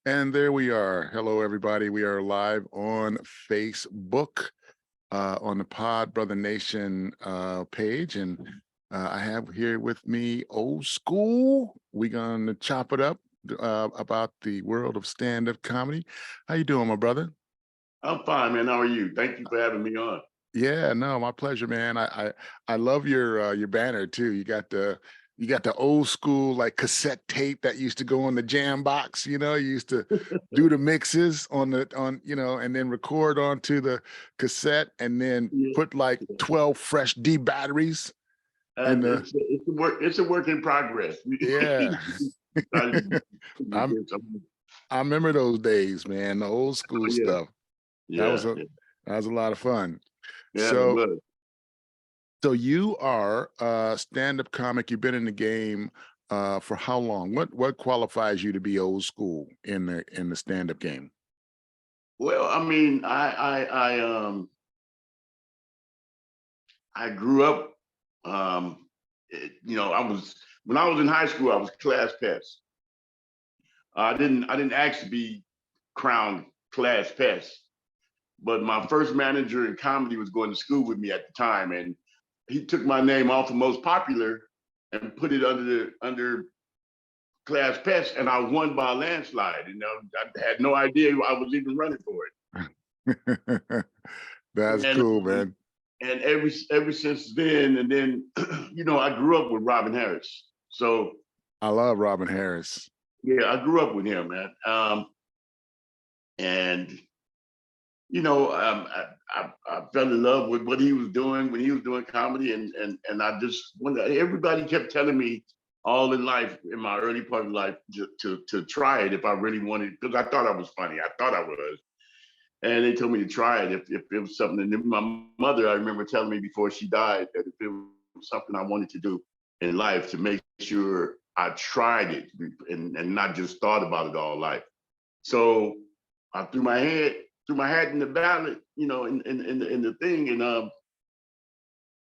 And there we are. Hello, everybody. We are live on Facebook, on the Pod Brother Nation page. And I have here with me Old School. We're going to chop it up about the world of stand-up comedy. How you doing, my brother? I'm fine, man. How are you? Thank you for having me on. Yeah, no, my pleasure, man. I love your banner too. You got the old school like cassette tape that used to go on the jam box, you used to do the mixes and then record onto the cassette and then Yeah, put like yeah. 12 fresh D batteries in the It's a work in progress. yeah. I'm I remember those days, man, the old school Yeah, stuff. That was yeah, a yeah, that was a lot of fun. yeah. It So was. So you are a stand-up comic. You've been in the game for how long? What qualifies you to be old school in the stand-up game? Well, I mean, I grew up. I was when I was in high school, I was class pest. I didn't actually be crowned class pest, but my first manager in comedy was going to school with me at the time, and he took my name off of most popular and put it under class pest, and I won by a landslide. I had no idea I was even running for it. That's cool, man. And ever since then, and then I grew up with Robin Harris. So I love Robin Harris. yeah, I grew up with him, man. And I fell in love with what he was doing when he was doing comedy, and I just everybody kept telling me all in life, in my early part of life, to try it if I really wanted, because I thought I was funny. I thought I was. And they told me to try it if it was something. And my mother, I remember telling me before she died that if it was something I wanted to do in life, to make sure I tried it and not just thought about it all life. So I threw my hat in the ballot, in the thing, and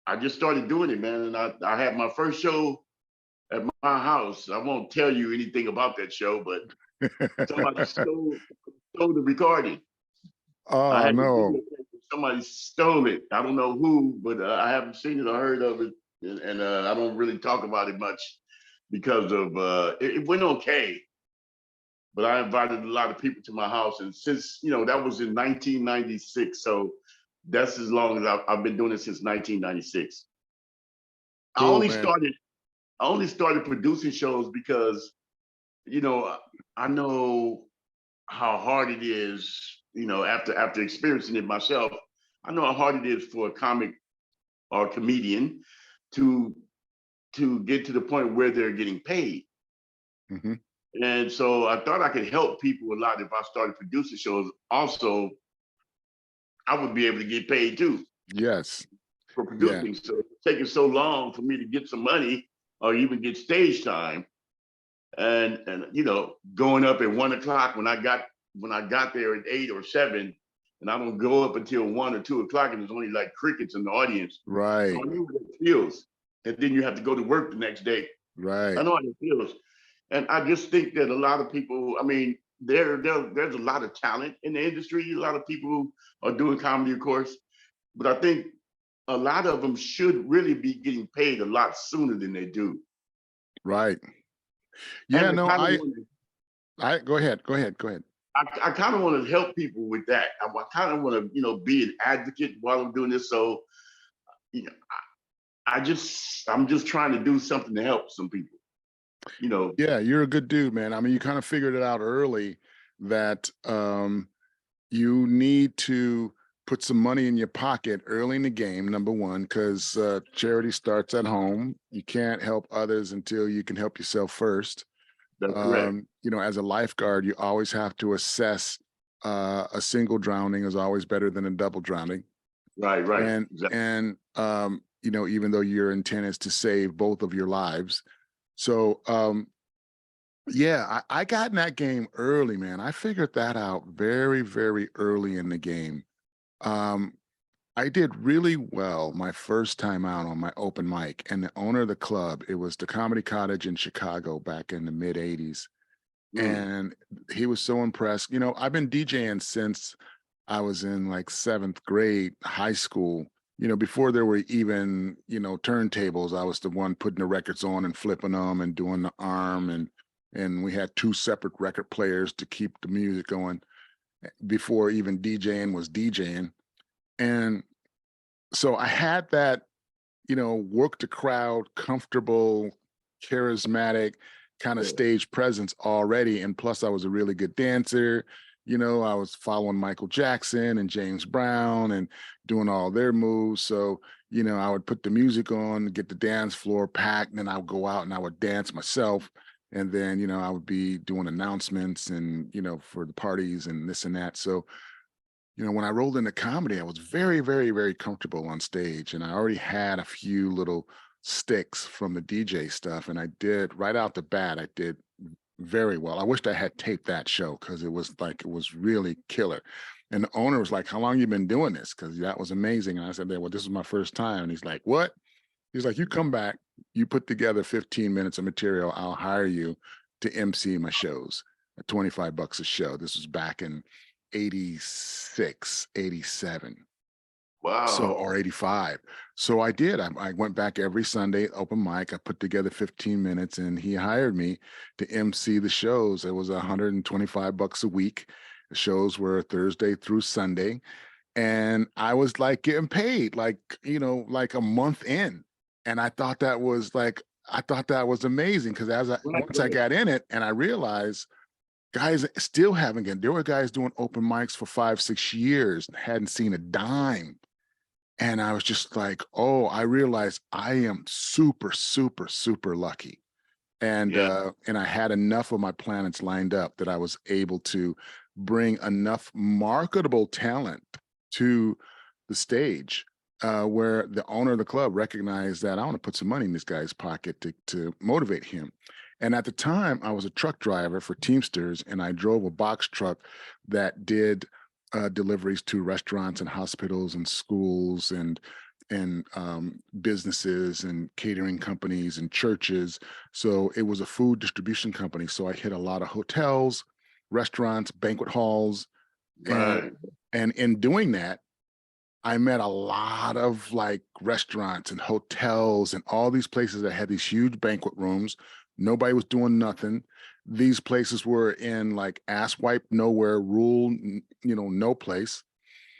I just started doing it, man. And I had my first show at my house. I won't tell you anything about that show, but somebody stole the recording. I Oh had the no. video. Somebody stole it. I don't know who, but I haven't seen it or heard of it, and I don't really talk about it much because of it went okay. But I invited a lot of people to my house, and since that was in 1996, so that's as long as I've been doing it since 1996. I Cool, only man. started I only started producing shows because you know I know how hard it is. After experiencing it myself, I know how hard it is for a comic or a comedian to get to the point where they're getting paid. Hmm. And so I thought I could help people a lot if I started producing shows. Also, I would be able to get paid too Yes. for Yeah. producing. So it's taking so long for me to get some money or even get stage time. And going up at 1 o'clock when I got there at 8 or 7, and I don't go up until 1 or 2 o'clock, and there's only like crickets in the audience. So Right. I know what it feels. And then you have to go to work the next day. I Right. know how it feels. And I just think that a lot of people, I mean, there's a lot of talent in the industry. A lot of people are doing comedy, of course, but I think a lot of them should really be getting paid a lot sooner than they do. Right. Yeah, And I no, kind of I want to, I go ahead. Go ahead. Go ahead. I kind of want to help people with that. I kind of want to, be an advocate while I'm doing this. So, you know, I'm just trying to do something to help some people. You know, Yeah, you're a good dude, man. I mean, you kind of figured it out early that you need to put some money in your pocket early in the game, number one, because charity starts at home. You can't help others until you can help yourself first. that's correct. As a lifeguard, you always have to assess a single drowning is always better than a double drowning. Right, right. And Exactly. even though your intent is to save both of your lives. So yeah, I got in that game early, man. I figured that out very, very early in the game. Um, I did really well my first time out on my open mic, and the owner of the club, it was the Comedy Cottage in Chicago back in the mid 80s. Mm. and he was so impressed. I've been DJing since I was in like 7th grade, high school. Before there were even, turntables, I was the one putting the records on and flipping them and doing the arm, and we had 2 separate record players to keep the music going before even DJing was DJing. And so I had that, work the crowd, comfortable, charismatic kind of Yeah. stage presence already. And plus, I was a really good dancer. I was following Michael Jackson and James Brown and doing all their moves. So, I would put the music on, get the dance floor packed, and then I would go out and I would dance myself. And then, I would be doing announcements and, for the parties and this and that. So, when I rolled into comedy, I was very, very, very comfortable on stage, and I already had a few little sticks from the DJ stuff, and I did right out the bat. I did very well. I wished I had taped that show because it was really killer. And the owner was like, "How long you been doing this?" Because that was amazing. And I said, "Well, this is my first time." And he's like, "What?" He's like, "You come back, you put together 15 minutes of material. I'll hire you to MC my shows at $25 a show." This was back in 86, 87. So, Wow. or 85. So I did. I went back every Sunday, open mic. I put together 15 minutes and he hired me to MC the shows. It was $125 a week. The shows were Thursday through Sunday. And I was like getting paid like, like a month in. And I thought that was amazing because Right, once I right. got in it and I realized guys still haven't get, there were guys doing open mics for 5, 6 years and hadn't seen a dime. And I was just like, oh, I realized I am super, super, super lucky. Yeah. And I had enough of my planets lined up that I was able to bring enough marketable talent to the stage where the owner of the club recognized that I want to put some money in this guy's pocket to motivate him. And at the time, I was a truck driver for Teamsters, and I drove a box truck that did deliveries to restaurants and hospitals and schools and businesses and catering companies and churches. So it was a food distribution company. So I hit a lot of hotels, restaurants, banquet halls, and Right. and in doing that, I met a lot of like restaurants and hotels and all these places that had these huge banquet rooms. Nobody was doing nothing. These places were in like ass wipe nowhere, rural, no place.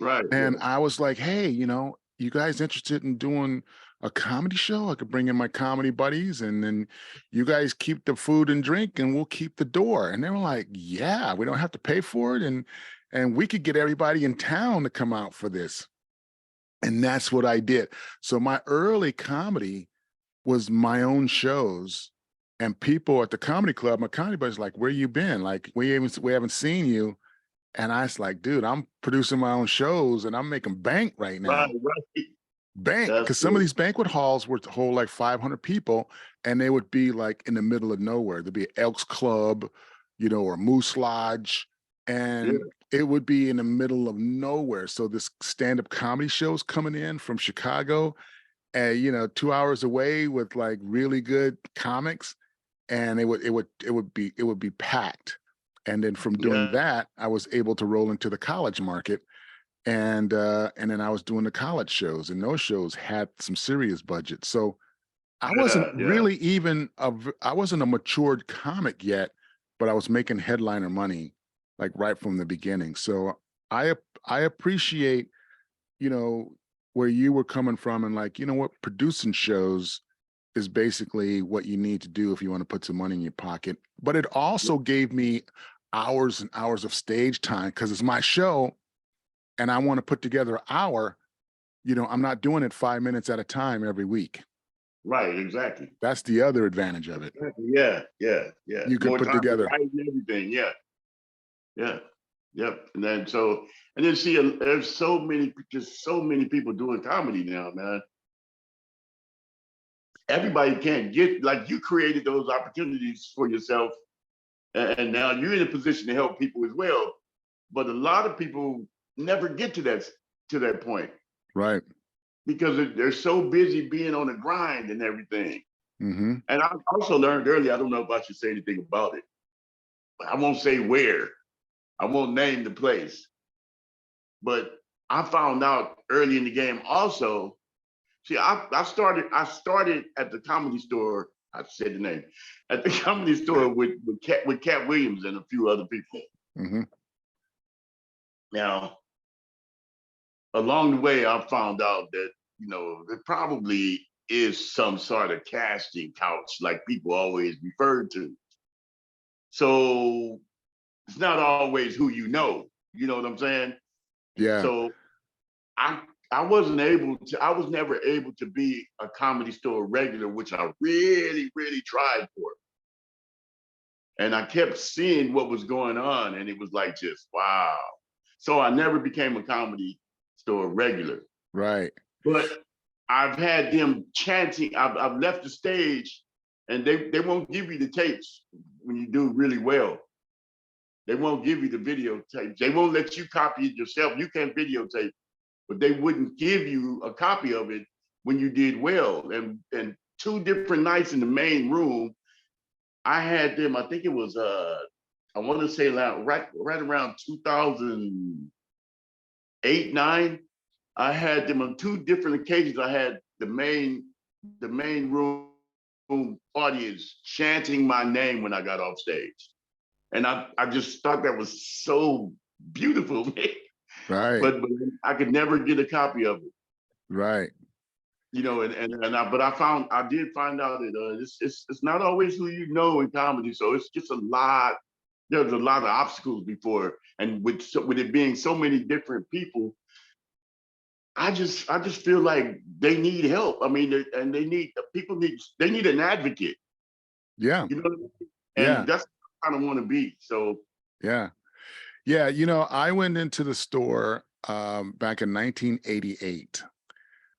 Right. And Yeah. I was like, hey, you guys interested in doing a comedy show? I could bring in my comedy buddies and then you guys keep the food and drink and we'll keep the door. And they were like, yeah, we don't have to pay for it. And we could get everybody in town to come out for this. And that's what I did. So my early comedy was my own shows. And people at the comedy club, my comedy buddies like, where you been? Like, we haven't seen you. And I was like, dude, I'm producing my own shows and I'm making bank right Right. now. Right. Bank. That's Because some of good. these banquet halls would hold like 500 people and they would be like in the middle of nowhere. There'd be Elks Club, or Moose Lodge. Yeah. And it would be in the middle of nowhere. So this stand-up comedy shows coming in from Chicago, and 2 hours away with like really good comics, and it would be packed. And then from doing Yeah. that, I was able to roll into the college market, and then I was doing the college shows, and those shows had some serious budget. So I wasn't Yeah. Yeah. really I wasn't a matured comic yet, but I was making headliner money like right from the beginning. So I appreciate, you know, where you were coming from, and like, what, producing shows is basically what you need to do if you want to put some money in your pocket. But it also gave me hours and hours of stage time because it's my show and I want to put together an hour. I'm not doing it 5 minutes at a time every week. Right. Exactly. That's the other advantage of it. Exactly. Yeah. Yeah. Yeah. You could More put time to together, write and everything. Yeah. Yeah. Yep. And then see, there's just so many people doing comedy now, man. Everybody can't get, like, you created those opportunities for yourself, and now you're in a position to help people as well. But a lot of people never get to that point right? because they're so busy being on the grind and everything. Hmm. And I also learned early, I don't know if I should say anything about it, I won't say where, I won't name the place, but I found out early in the game also. See, I started at the Comedy Store. I said the name at the Comedy Store with Cat Williams and a few other people. Mm-hmm. Now, along the way, I found out that there probably is some sort of casting couch, like people always referred to. So it's not always who you know. You know what I'm saying? Yeah. So I I wasn't able to. I was never able to be a Comedy Store regular, which I really, really tried for. And I kept seeing what was going on, and it was like just wow. So I never became a Comedy Store regular. Right. But I've had them chanting. I've left the stage, and they won't give you the tapes when you do really well. They won't give you the videotapes. They won't let you copy it yourself. You can videotape, but they wouldn't give you a copy of it when you did well. And 2 different nights in the main room, I had them. I think it was I want to say right around 2008, 9. I had them on 2 different occasions. I had the main room audience chanting my name when I got off stage. And I just thought that was so beautiful, Right. but I could never get a copy of it, Right. but I did find out that it's not always who you know in comedy, so it's just a lot. There's a lot of obstacles before, and with it being so many different people, I just feel like they need help. I mean, they need an advocate, Yeah. you know, Yeah. and that's what I kind of want to be. So Yeah. Yeah. I went into the store back in 1988.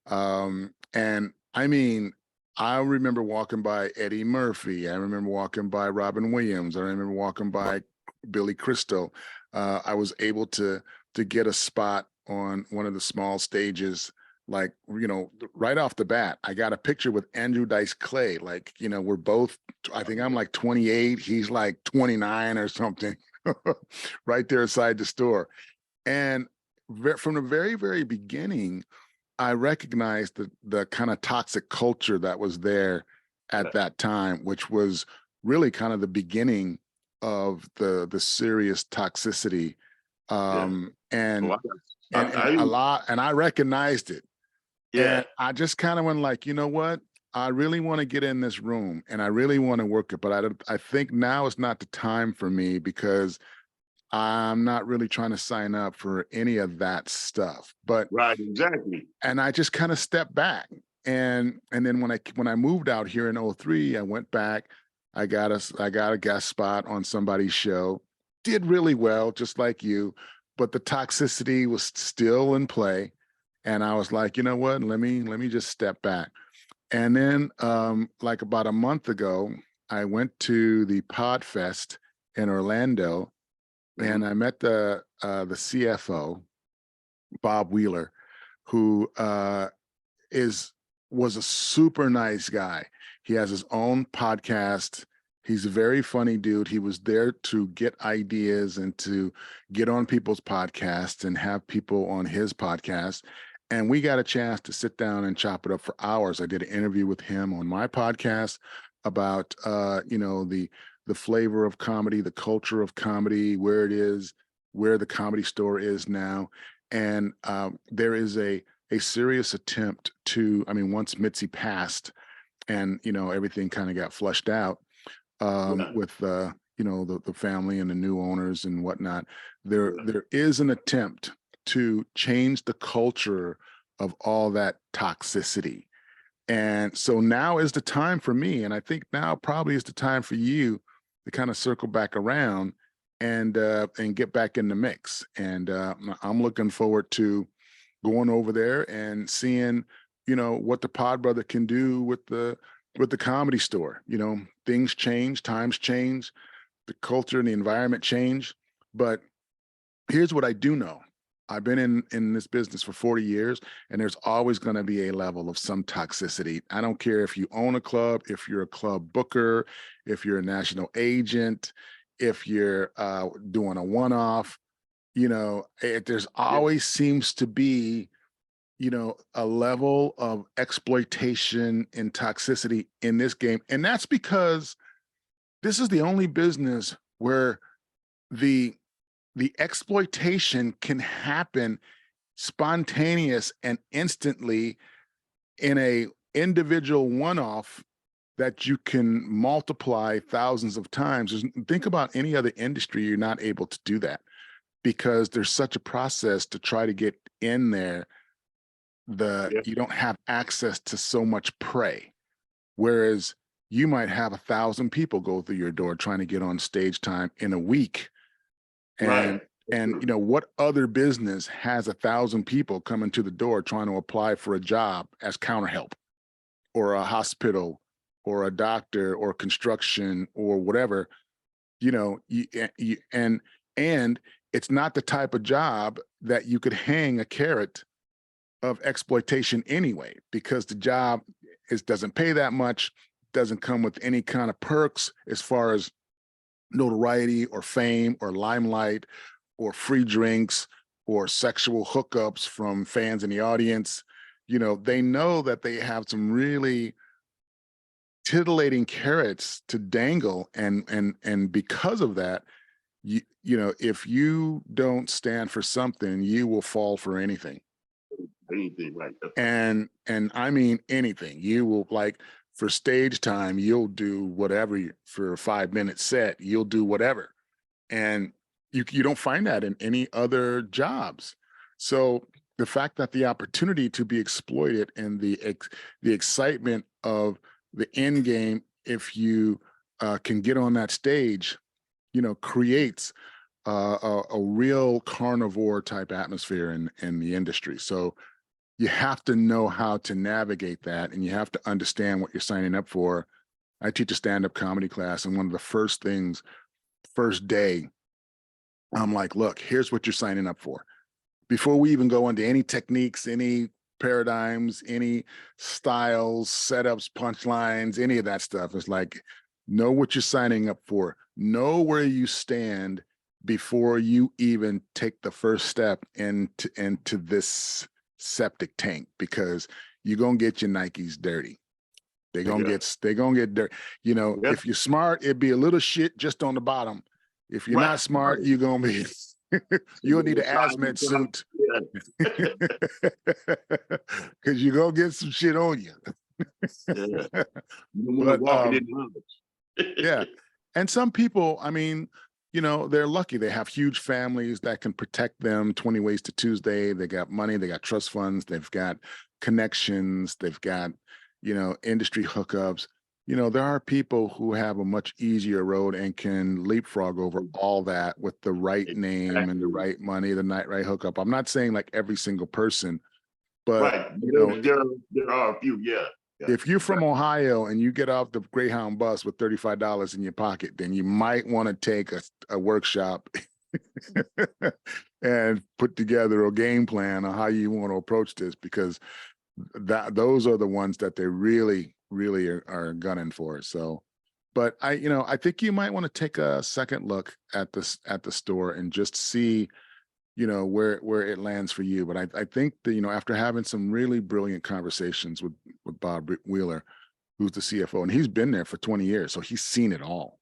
And I mean, I remember walking by Eddie Murphy. I remember walking by Robin Williams. I remember walking by Billy Crystal. I was able to get a spot on one of the small stages, like, right off the bat. I got a picture with Andrew Dice Clay. Like, we're both, I think I'm like 28, he's like 29 or something, right there inside the store. And from the very, very beginning, I recognized the kind of toxic culture that was there at that time, which was really kind of the beginning of the serious toxicity. yeah, And so I I recognized it. yeah, And I just kind of went like, you know what? I really want to get in this room and I really want to work it, but I think now is not the time for me because I'm not really trying to sign up for any of that stuff. But right, exactly. and I just kind of stepped back. And then when I moved out here in '03, I went back. I got a guest spot on somebody's show. Did really well, just like you, but the toxicity was still in play. And I was like, you know what? Let me just step back. And then like about a month ago, I went to the Podfest in Orlando and I met the CFO, Bob Wheeler, who was a super nice guy. He has his own podcast. He's a very funny dude. He was there to get ideas and to get on people's podcasts and have people on his podcast. And we got a chance to sit down and chop it up for hours. I did an interview with him on my podcast about the flavor of comedy, the culture of comedy, where it is, where the Comedy Store is now. And there is a serious attempt to, I mean, once Mitzi passed and, everything kind of got flushed out with, the family and the new owners and whatnot, there is an attempt to change the culture of all that toxicity. And so now is the time for me. And I think now probably is the time for you to kind of circle back around and get back in the mix. And I'm looking forward to going over there and seeing, what the Pod Brother can do with the Comedy Store. Things change, times change, the culture and the environment change. But here's what I do know. I've been in this business for 40 years, and there's always going to be a level of some toxicity. I don't care if you own a club, if you're a club booker, if you're a national agent, if you're doing a one-off, there's always seems to be, a level of exploitation and toxicity in this game. And that's because this is the only business where the exploitation can happen spontaneous and instantly in a individual one-off that you can multiply thousands of times. Think about any other industry, you're not able to do that because there's such a process to try to get in there. You don't have access to so much prey. Whereas you might have 1,000 people go through your door trying to get on stage time in a week. And what other business has 1,000 people coming to the door trying to apply for a job as counter help, or a hospital, or a doctor, or construction, or whatever? And it's not the type of job that you could hang a carrot of exploitation anyway, because the job doesn't pay that much, doesn't come with any kind of perks as far as notoriety or fame or limelight or free drinks or sexual hookups from fans in the audience. They know that they have some really titillating carrots to dangle, and because of that, if you don't stand for something, you will fall for anything. Anything, right? And I mean anything. You will, like, for stage time, you'll do whatever. For a 5-minute set, you'll do whatever, and you don't find that in any other jobs. So the fact that the opportunity to be exploited and the excitement of the end game, if you can get on that stage, creates a real carnivore type atmosphere in the industry. So you have to know how to navigate that, and you have to understand what you're signing up for. I teach a stand-up comedy class, and one of the first things, first day, I'm like, look, here's what you're signing up for. Before we even go into any techniques, any paradigms, any styles, setups, punchlines, any of that stuff, it's like, know what you're signing up for. Know where you stand before you even take the first step into this septic tank, because you're gonna get your Nikes dirty. They're gonna get dirty. If you're smart, it'd be a little shit just on the bottom. If you're not smart, you're gonna be you'll need an hazmat suit. Because you're gonna get some shit on you. But yeah. And some people, I mean, they're lucky. They have huge families that can protect them 20 ways to Tuesday. They got money, they got trust funds, they've got connections, they've got, industry hookups. There are people who have a much easier road and can leapfrog over all that with the right name and the right money, the right hookup. I'm not saying like every single person, but there are a few, yeah. If you're from Ohio and you get off the Greyhound bus with $35 in your pocket, then you might want to take a workshop and put together a game plan on how you want to approach this, because those are the ones that they really are gunning for. So, but I think you might want to take a second look at the store and just see where it lands for you. But I think that, after having some really brilliant conversations with Bob Wheeler, who's the CFO, and he's been there for 20 years, so he's seen it all.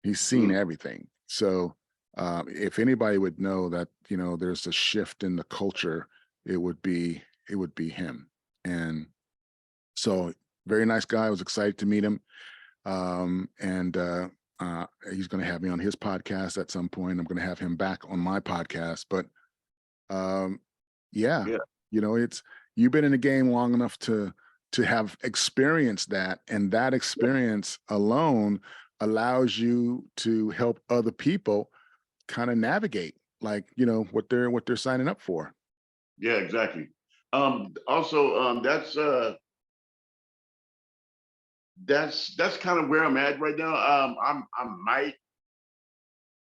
He's seen everything. So if anybody would know that there's a shift in the culture, it would be him. And so, very nice guy. I was excited to meet him. He's going to have me on his podcast at some point. I'm going to have him back on my podcast. But it's, you've been in the game long enough to have experienced that, and that experience alone allows you to help other people kind of navigate, like, what they're signing up for. Yeah, exactly. Also, that's kind of where I'm at right now.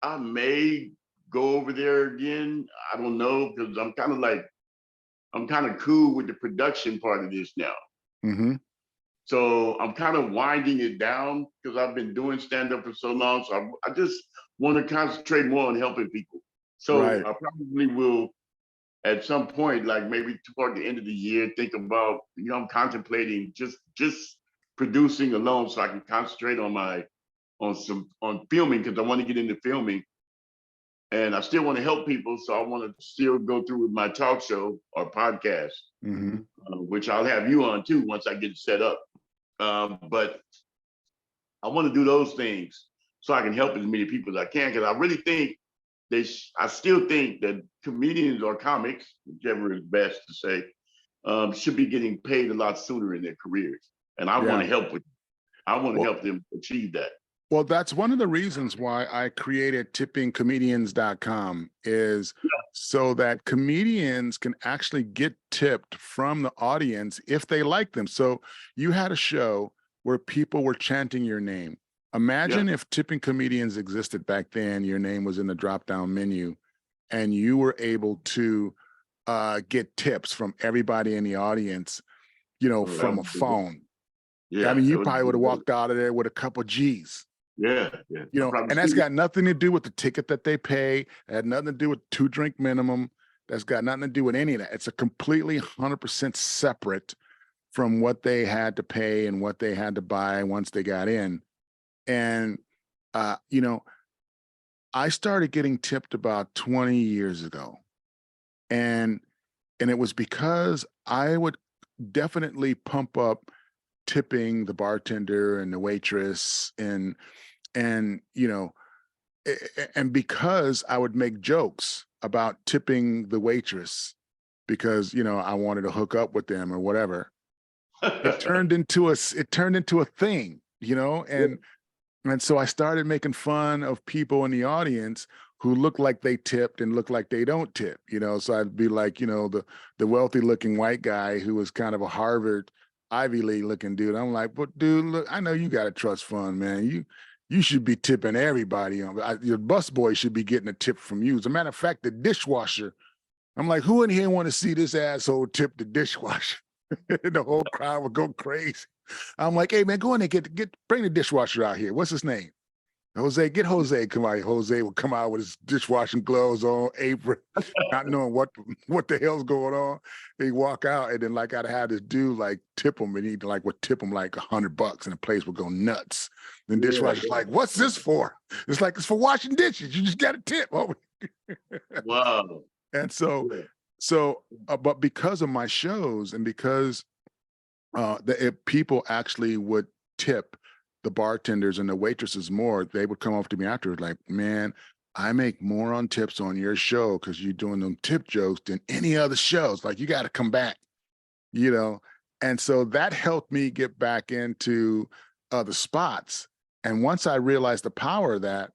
I may go over there again. I don't know, because I'm kind of cool with the production part of this now. Mm-hmm. So I'm kind of winding it down because I've been doing stand-up for so long. So I just want to concentrate more on helping people. So Right. I probably will at some point, like maybe toward the end of the year, think about, I'm contemplating just producing alone so I can concentrate on filming because I want to get into filming. And I still want to help people. So I want to still go through with my talk show or podcast, Mm-hmm. which I'll have you on too once I get it set up. But I want to do those things so I can help as many people as I can. Because I really think I still think that comedians or comics, whichever is best to say, should be getting paid a lot sooner in their careers. And I want Yeah. to help with. I want to Well, help them achieve that. well, that's one of the reasons why I created tippingcomedians.com is so that comedians can actually get tipped from the audience if they like them. So you had a show where people were chanting your name. Imagine if tipping comedians existed back then, your name was in the drop-down menu, and you were able to get tips from everybody in the audience, from a phone. Yeah, I mean, you probably would have walked out of there with a couple G's. Yeah. And that's got nothing to do with the ticket that they pay. It had nothing to do with 2-drink minimum. That's got nothing to do with any of that. It's a completely 100% separate from what they had to pay and what they had to buy once they got in. And, I started getting tipped about 20 years ago. And it was because I would definitely pump up tipping the bartender and the waitress and because I would make jokes about tipping the waitress because I wanted to hook up with them or whatever. It turned into a thing, and so I started making fun of people in the audience who look like they tipped and look like they don't tip, so I'd be like, the wealthy looking white guy who was kind of a Harvard Ivy League looking dude. I'm like, but dude, look, I know you got a trust fund, man. You should be tipping everybody. Your busboy should be getting a tip from you. As a matter of fact, the dishwasher. I'm like, who in here want to see this asshole tip the dishwasher? The whole crowd would go crazy. I'm like, hey man, go in there, bring the dishwasher out here. What's his name? Jose, get Jose. Come out. Jose will come out with his dishwashing gloves on, apron, not knowing what the hell's going on. He walk out, and then like I'd have this dude like tip him, and he like would tip him like $100, and the place would go nuts. Then dishwasher's like, "What's this for?" It's like it's for washing dishes. You just got a tip. Oh. Wow. And so, but because of my shows and because people actually would tip the bartenders and the waitresses more, they would come up to me afterwards like, man, I make more on tips on your show because you're doing them tip jokes than any other shows. Like, you got to come back, And so that helped me get back into the spots. And once I realized the power of that,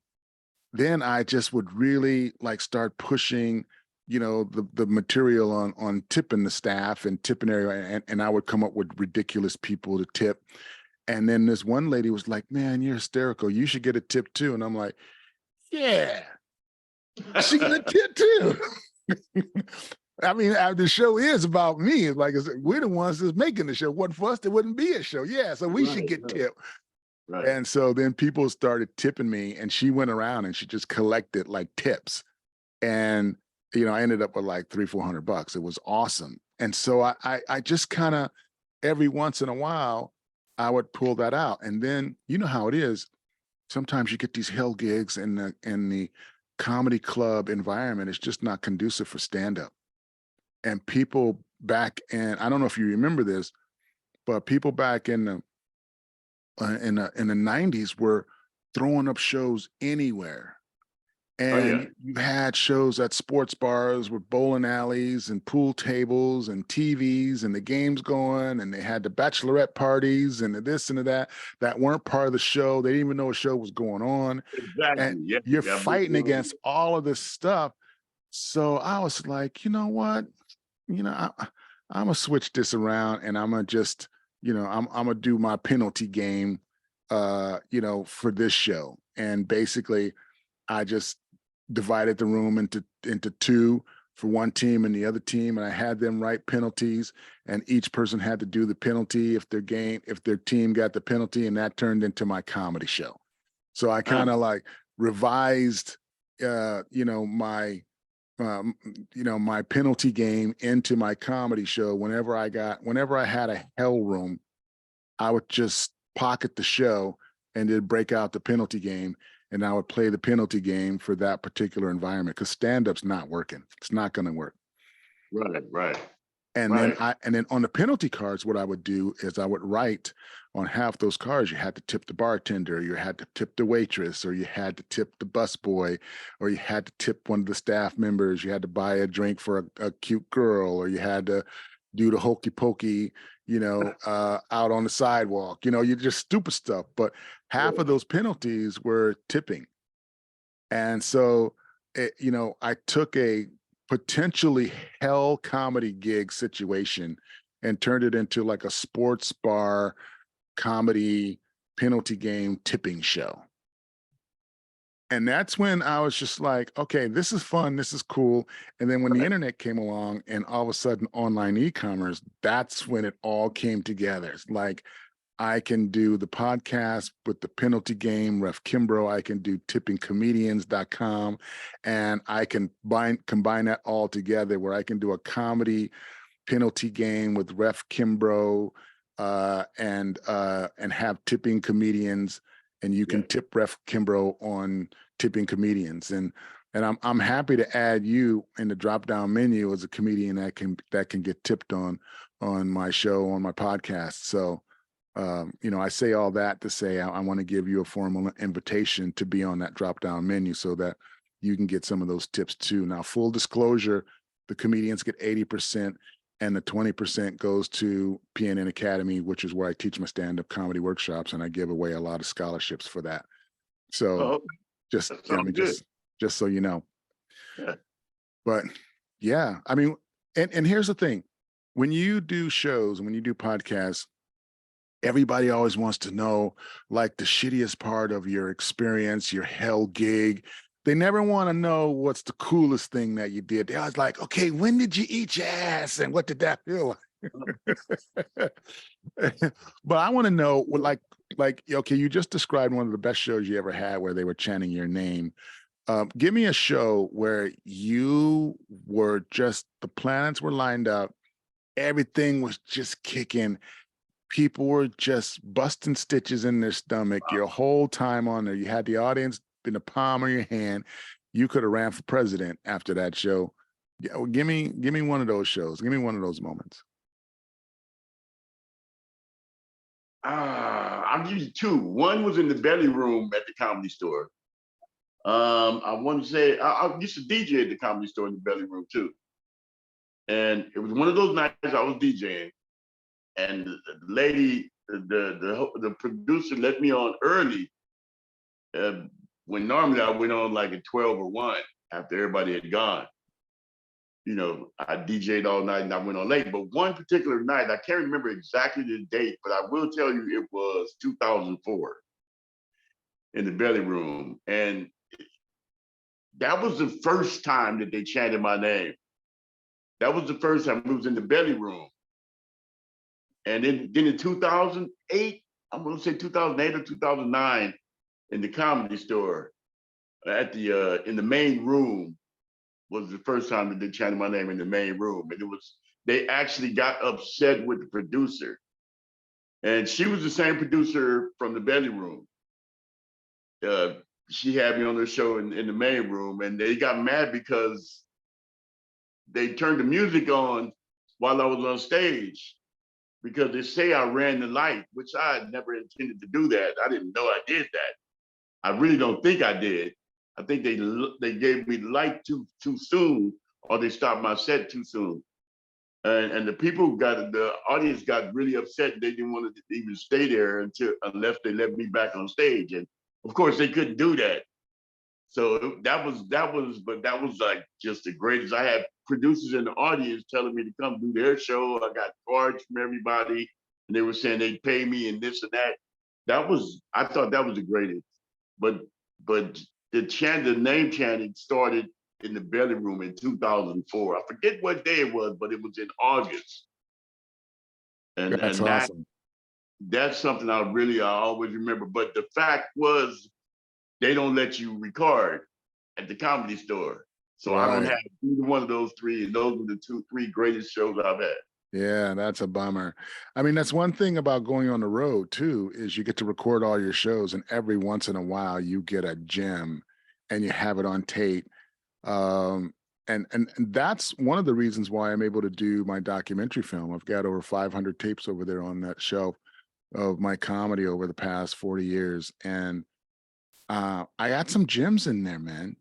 then I just would really like start pushing, the material on tipping the staff and tipping area. And I would come up with ridiculous people to tip. And then this one lady was like, man, you're hysterical. You should get a tip too. And I'm like, yeah, she get a tip too. I mean, the show is about me. It's like, we're the ones that's making the show. Wasn't for us, there wouldn't be a show. Yeah, so we should get tipped. Right. And so then people started tipping me, and she went around and she just collected like tips. And, I ended up with like $300-400. It was awesome. And so I just kind of every once in a while, I would pull that out. And then you know how it is. Sometimes you get these hell gigs and the comedy club environment is just not conducive for stand-up. And people back in, I don't know if you remember this, but people back in the 90s were throwing up shows anywhere. And you had shows at sports bars with bowling alleys and pool tables and TVs and the games going, and they had the bachelorette parties and the this and the that weren't part of the show. They didn't even know a show was going on. Exactly. And you're fighting against all of this stuff. So I was like, you know what? I'm gonna switch this around, and I'm gonna just, I'm gonna do my penalty game, for this show. And basically, I just divided the room into two for one team and the other team, and I had them write penalties, and each person had to do the penalty if their team got the penalty, and that turned into my comedy show. So I kind of like revised, my my penalty game into my comedy show. Whenever I had a hell room, I would just pocket the show and then break out the penalty game, and I would play the penalty game for that particular environment, because stand-up's not working. It's not going to work. Right. And Right. then on the penalty cards, what I would do is I would write on half those cards, you had to tip the bartender, you had to tip the waitress, or you had to tip the busboy, or you had to tip one of the staff members, you had to buy a drink for a cute girl, or you had to do the hokey pokey, out on the sidewalk, you just stupid stuff. But half of those penalties were tipping. And so, I took a potentially hell comedy gig situation and turned it into like a sports bar comedy penalty game tipping show. And that's when I was just like, okay, this is fun, this is cool. And then when the internet came along and all of a sudden online e-commerce, that's when it all came together. It's like, I can do the podcast with the penalty game, Ref Kimbrough. I can do tippingcomedians.com, and I can combine that all together where I can do a comedy penalty game with Ref Kimbrough, and have tipping comedians, and you can tip Ref Kimbrough on tipping comedians. And I'm happy to add you in the drop down menu as a comedian that can get tipped on my show, on my podcast. So I say all that to say I want to give you a formal invitation to be on that drop down menu so that you can get some of those tips too. Now, full disclosure, the comedians get 80%, and the 20% goes to PNN Academy, which is where I teach my stand-up comedy workshops, and I give away a lot of scholarships for that. So just so you know. Yeah. But yeah, I mean, and here's the thing. When you do shows and when you do podcasts, everybody always wants to know like the shittiest part of your experience, your hell gig. They never want to know what's the coolest thing that you did. They're always like, okay, when did you eat your ass and what did that feel like? But I want to know, like, okay, you just described one of the best shows you ever had where they were chanting your name. Give me a show where you were just, the planets were lined up, everything was just kicking, people were just busting stitches in their stomach your whole time on there. You had the audience in the palm of your hand. You could have ran for president after that show. Yeah, well, give me one of those shows. Give me one of those moments. I'll give you two. One was in the belly room at the Comedy Store. I want to say I used to DJ at the Comedy Store in the belly room too. And it was one of those nights I was DJing, and the lady, the producer let me on early, when normally I went on like at 12 or 1 after everybody had gone. I DJ'd all night and I went on late. But one particular night, I can't remember exactly the date, but I will tell you it was 2004 in the belly room. And that was the first time that they chanted my name. That was the first time it was in the belly room. And then in 2008, I'm gonna say 2008 or 2009, in the Comedy Store, at the in the main room, was the first time that they chanted my name in the main room. And they actually got upset with the producer. And she was the same producer from the belly room. She had me on their show in the main room, and they got mad because they turned the music on while I was on stage, because they say I ran the light, which I had never intended to do that. I didn't know I did that. I really don't think I did. I think they gave me the light too soon, or they stopped my set too soon. And the audience got really upset. They didn't want to even stay there unless they let me back on stage. And of course they couldn't do that. So that was like just the greatest. I had producers in the audience telling me to come do their show. I got cards from everybody, and they were saying they'd pay me and this and that. I thought that was the greatest. But the name chanting started in the belly room in 2004. I forget what day it was, but it was in August. And That's and awesome. that's something I always remember. But the fact was, they don't let you record at the Comedy Store. So I don't Right. have either one of those three. And those were the three greatest shows I've had. Yeah, that's a bummer. I mean, that's one thing about going on the road too, is you get to record all your shows, and every once in a while you get a gem and you have it on tape. Um, and that's one of the reasons why I'm able to do my documentary film. I've got over 500 tapes over there on that shelf of my comedy over the past 40 years. And I got some gems in there, man.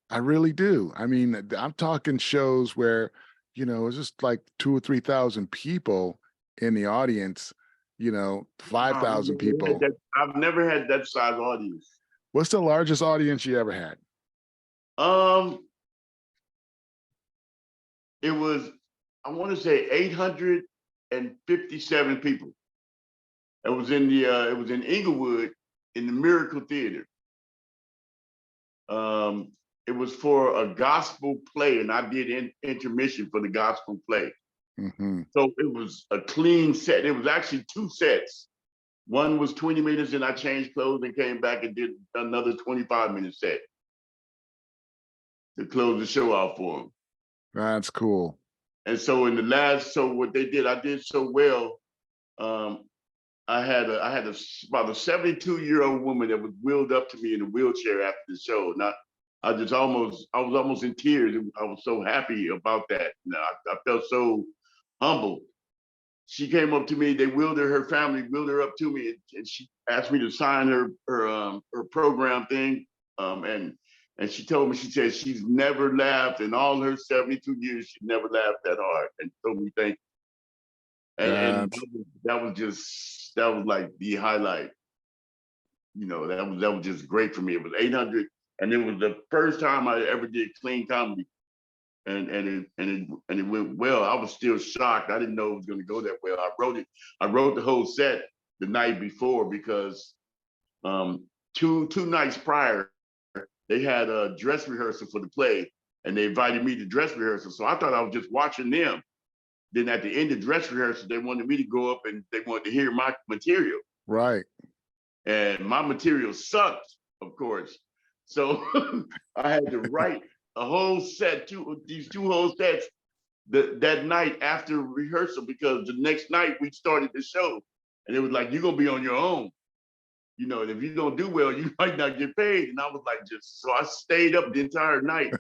I really do. I mean, I'm talking shows where, it's just like 2 or 3,000 people in the audience, Wow, 5,000 people. I've never had that size audience. What's the largest audience you ever had? Um, it was, I want to say 857 people. It was in Inglewood in the Miracle Theater. It was for a gospel play, and I did intermission for the gospel play. Mm-hmm. So it was a clean set. It was actually 2 sets. One was 20 minutes, and I changed clothes and came back and did another 25-minute set to close the show out for them. That's cool. And so in the last, so what they did, I did so well. I had about a 72-year-old woman that was wheeled up to me in a wheelchair after the show. And I was almost in tears. I was so happy about that. I felt so humbled. She came up to me. They her family wheeled her up to me, and she asked me to sign her program thing. And she told me, she said she's never laughed in all her 72 years. She never laughed that hard, and told me thank you. And that was like the highlight. That was just great for me. It was 800, and it was the first time I ever did clean comedy. And it went well. I was still shocked. I didn't know it was going to go that well. I wrote the whole set the night before because two nights prior they had a dress rehearsal for the play, and they invited me to dress rehearsal. So I thought I was just watching them. Then at the end of dress rehearsal, they wanted me to go up and they wanted to hear my material. Right. And my material sucked, of course. So I had to write a whole set, these 2 whole sets that night after rehearsal, because the next night we started the show, and it was like, you're gonna be on your own. And if you don't do well, you might not get paid. And I was like, so I stayed up the entire night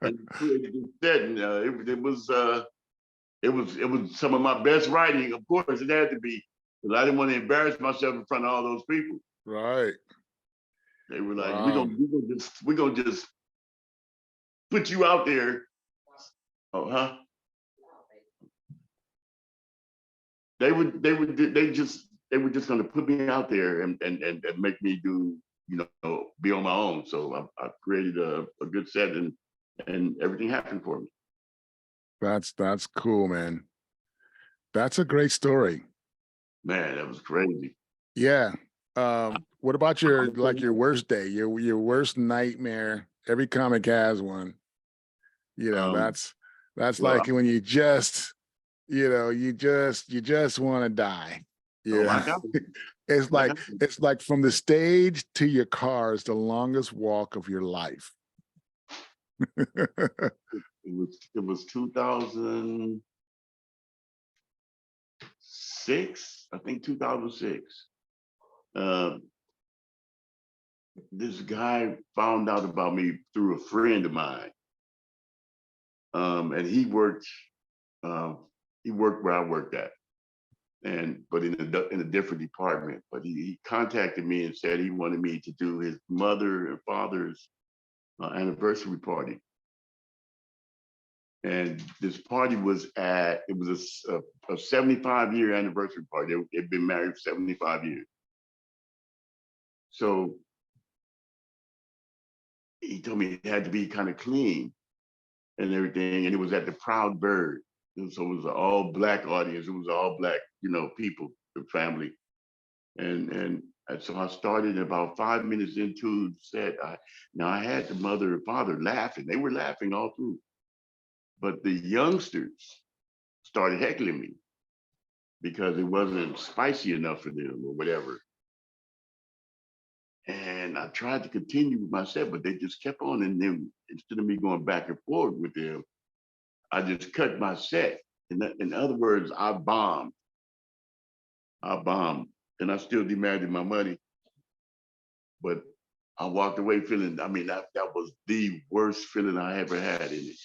and created this set, and it was some of my best writing. Of course, it had to be, because I didn't want to embarrass myself in front of all those people. Right. They were like, wow. we're gonna just put you out there. Oh, huh? They were just gonna put me out there and make me do, be on my own. So I created a good set, and everything happened for me. That's cool, man. That's a great story. Man, that was crazy. Yeah. What about your worst day, your worst nightmare? Every comic has one. That's well, like when you just, you just want to die. I Yeah. got it. It's I like got it. it's like from the stage to your car is the longest walk of your life. It was 2006, I think 2006. This guy found out about me through a friend of mine, and he worked where I worked at, but in a different department. But he contacted me and said he wanted me to do his mother and father's anniversary party. And this party was a 75-year anniversary party. They'd been married for 75 years. So he told me it had to be kind of clean and everything. And it was at the Proud Bird. And so it was an all Black audience. It was all Black, people, the family. And And so I started about 5 minutes into the set. Now I had the mother and father laughing. They were laughing all through. But the youngsters started heckling me because it wasn't spicy enough for them or whatever. And I tried to continue with my set, but they just kept on. And then instead of me going back and forth with them, I just cut my set. In other words, I bombed. I bombed. And I still demanded my money. But I walked away feeling, I mean, that was the worst feeling I ever had in it.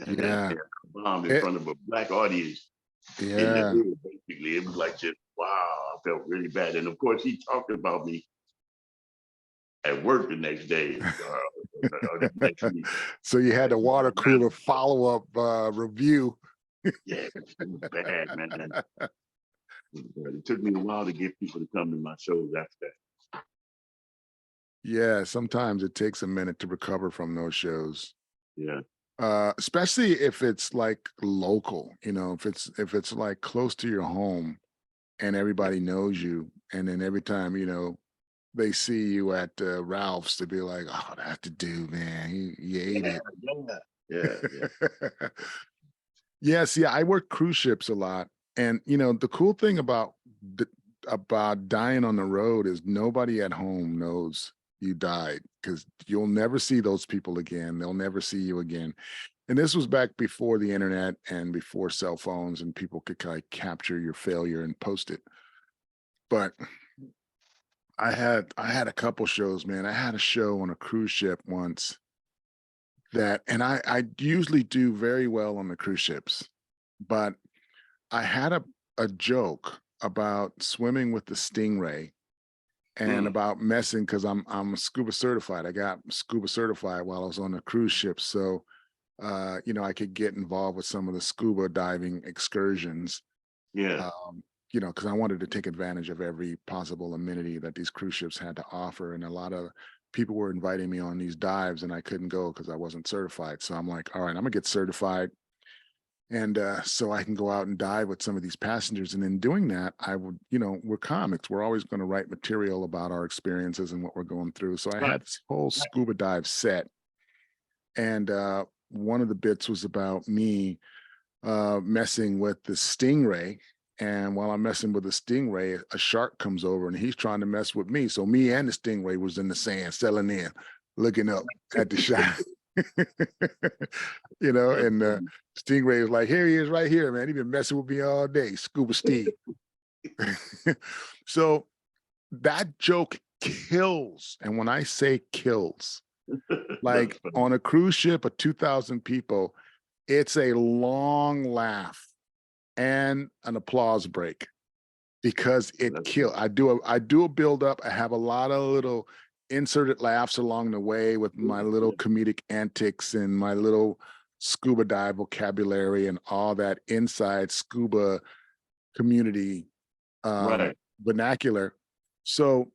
And then Yeah. I bombed in It, front of a black audience in the yeah. hood, basically. It was like just, wow, I felt really bad. And of course, he talked about me at work the next day, or the next week. So you had the water cooler follow-up review. Yeah, it was bad, man. It took me a while to get people to come to my shows after that. Yeah, sometimes it takes a minute to recover from those shows. Yeah. Especially if it's like local, if it's like close to your home and everybody knows you, and then every time, they see you at Ralph's, to be like, oh, that's the dude, man. He ate it. Yeah. Yeah, see, I work cruise ships a lot. And the cool thing about dying on the road is nobody at home knows you died, because you'll never see those people again. They'll never see you again. And this was back before the internet and before cell phones, and people could kind of capture your failure and post it. But I had a couple shows, man. I had a show on a cruise ship once and I usually do very well on the cruise ships, but I had a joke about swimming with the stingray and about messing, because I'm scuba certified. I got scuba certified while I was on the cruise ship. So I could get involved with some of the scuba diving excursions. Yeah. Because I wanted to take advantage of every possible amenity that these cruise ships had to offer. And a lot of people were inviting me on these dives, and I couldn't go because I wasn't certified. So I'm like, all right, I'm gonna get certified. And so I can go out and dive with some of these passengers. And in doing that, I would, we're comics. We're always going to write material about our experiences and what we're going through. So I had this whole scuba dive set. And one of the bits was about me messing with the stingray. And while I'm messing with the stingray, a shark comes over and he's trying to mess with me. So me and the stingray was in the sand, selling in, looking up at the shark. And Stingray was like, here he is right here, man. He been messing with me all day, Scuba Steve. So that joke kills. And when I say kills, like on a cruise ship of 2,000 people, it's a long laugh and an applause break, because it kills. I do a build up. I have a lot of little inserted laughs along the way with my little comedic antics and my little scuba dive vocabulary and all that inside scuba community vernacular. So,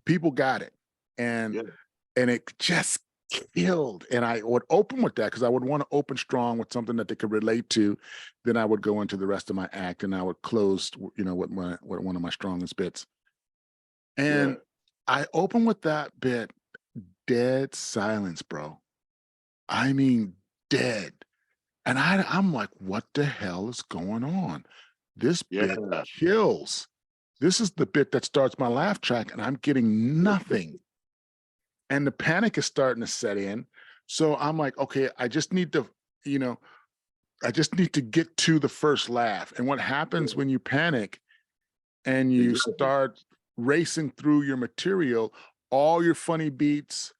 people got it. And it just killed. And I would open with that because I would want to open strong with something that they could relate to. Then I would go into the rest of my act, and I would close, with one of my strongest bits. And I open with that bit, dead silence, bro. I mean, dead. And I'm like, what the hell is going on? This bit kills. This is the bit that starts my laugh track, and I'm getting nothing. And the panic is starting to set in. So I'm like, okay, I just need to get to the first laugh. And what happens when you panic and you start racing through your material, all your funny beats,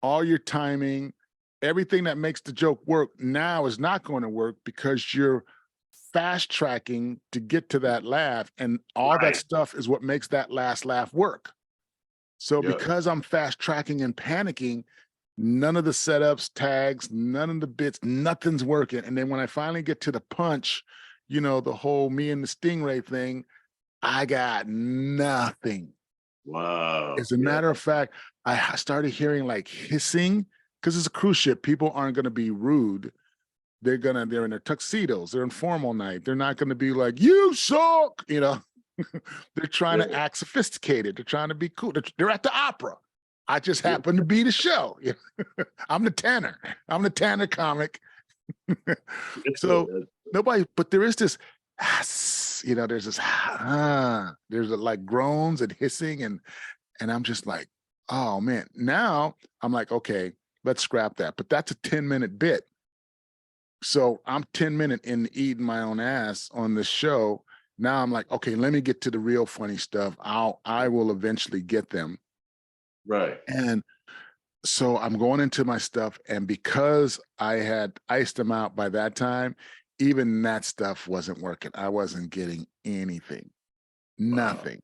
all your timing, everything that makes the joke work now is not going to work, because you're fast tracking to get to that laugh. And all that stuff is what makes that last laugh work. So because I'm fast tracking and panicking, none of the setups, tags, none of the bits, nothing's working. And then when I finally get to the punch, the whole me and the stingray thing, I got nothing. Wow. As a matter of fact, I started hearing like hissing, because it's a cruise ship. People aren't going to be rude. They're in their tuxedos. They're in formal night. They're not going to be like, you suck, They're trying to act sophisticated. They're trying to be cool. They're at the opera. I just happen to be the show. I'm the Tanner. I'm the Tanner comic. So nobody, but there is this, there's this, there's like groans and hissing, and I'm just like, oh man. Now I'm like, okay, let's scrap that. But that's a 10-minute bit. So I'm 10 minutes in eating my own ass on this show. Now I'm like, okay, let me get to the real funny stuff. I will eventually get them. Right. And so I'm going into my stuff, and because I had iced them out by that time, even that stuff wasn't working. I wasn't getting anything, nothing.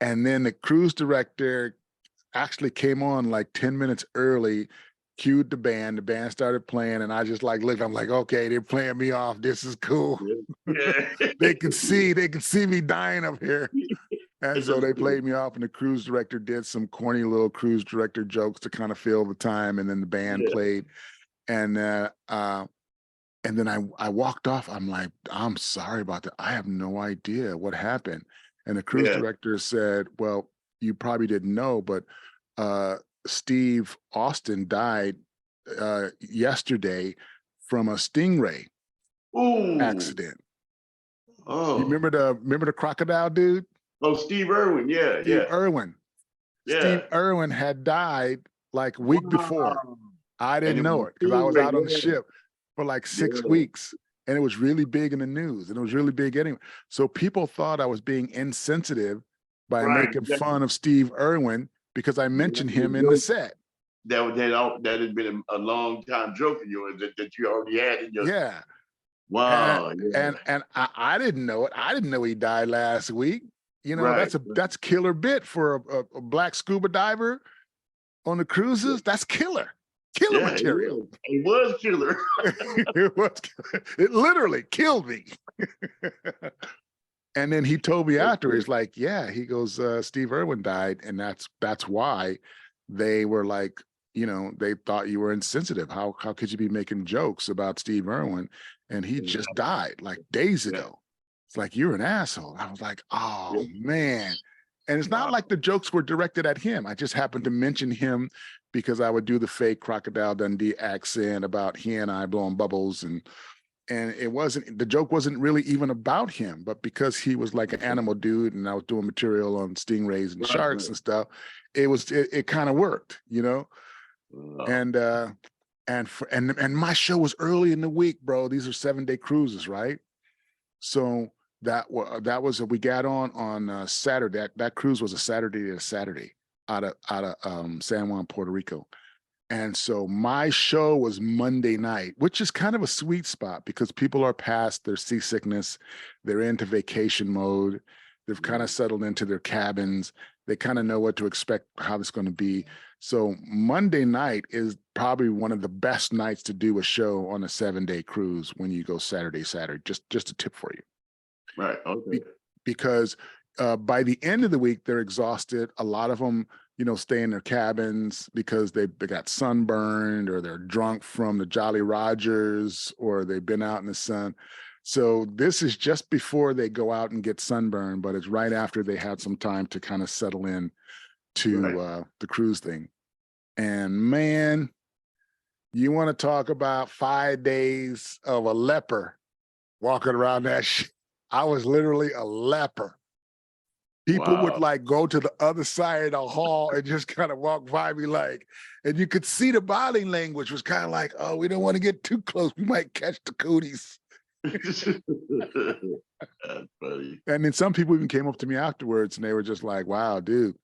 Wow. And then the cruise director actually came on like 10 minutes early, cued the band started playing, and I just like looked, I'm like, okay, they're playing me off. This is cool. Yeah. they could see me dying up here. And so they played me off, and the cruise director did some corny little cruise director jokes to kind of fill the time, and then the band played. And then I walked off. I'm like, I'm sorry about that. I have no idea what happened. And the cruise director said, well, you probably didn't know, but Steve Austin died yesterday from a stingray accident. Oh, You remember the crocodile dude? Oh, Steve Irwin, Steve Irwin. Yeah. Steve Irwin had died like a week before. I didn't know it because I was out on the ship for like 6 weeks, and it was really big in the news, and it was really big anyway. So people thought I was being insensitive by making fun of Steve Irwin because I mentioned him in the set. That had been a long time joke of yours that you already had in your Wow. And I didn't know it. I didn't know he died last week. That's killer bit for a black scuba diver on the cruises. That's killer material. It was killer. It literally killed me. And then he told me after, he's like, yeah, he goes, Steve Irwin died, and that's why they were like, they thought you were insensitive. How could you be making jokes about Steve Irwin? And he just died like days ago. It's like, you're an asshole. I was like, oh man. And it's not like the jokes were directed at him. I just happened to mention him because I would do the fake Crocodile Dundee accent about he and I blowing bubbles, and the joke wasn't really even about him, but because he was like an animal dude and I was doing material on stingrays and sharks and stuff, it kind of worked, And my show was early in the week, bro. These are 7-day cruises, right? So we got on Saturday. That cruise was a Saturday to Saturday out of San Juan, Puerto Rico. And so my show was Monday night, which is kind of a sweet spot because people are past their seasickness. They're into vacation mode. They've kind of settled into their cabins. They kind of know what to expect, how it's going to be. So Monday night is probably one of the best nights to do a show on a 7-day cruise when you go Saturday. Just a tip for you. Right. Okay. Because by the end of the week, they're exhausted. A lot of them, stay in their cabins because they got sunburned, or they're drunk from the Jolly Rogers, or they've been out in the sun. So this is just before they go out and get sunburned, but it's right after they had some time to kind of settle in to the cruise thing. And man, you want to talk about 5 days of a leper walking around that shit. I was literally a leper. People would like go to the other side of the hall and just kind of walk by me and you could see the body language was kind of like, oh, we don't want to get too close. We might catch the cooties. That's funny. And then some people even came up to me afterwards and they were just like, wow, dude,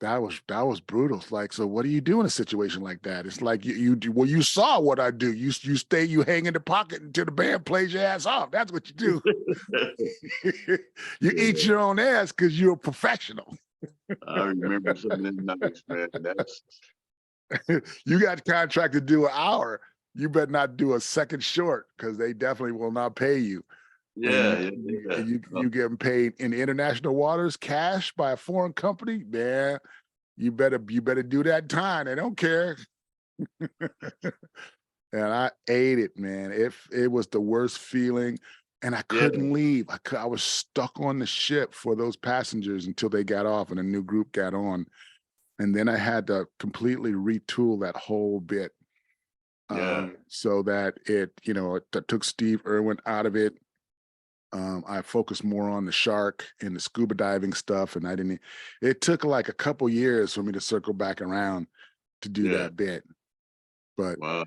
that was brutal. It's like, so what do you do in a situation like that? It's like you saw what I do. You hang in the pocket until the band plays your ass off. That's what you do. You eat your own ass because you're a professional. I remember some of them nights, man. You got contracted to do an hour. You better not do a second short because they definitely will not pay you. You getting paid in international waters, cash by a foreign company, man. You better do that time. They don't care. And I ate it, man. It was the worst feeling. and I Yeah, couldn't leave. I was stuck on the ship for those passengers until they got off and a new group got on. And then I had to completely retool that whole bit, yeah, so that it, took Steve Irwin out of it. I focused more on the shark and the scuba diving stuff, and it took like a couple years for me to circle back around to do yeah. that bit. But Wow.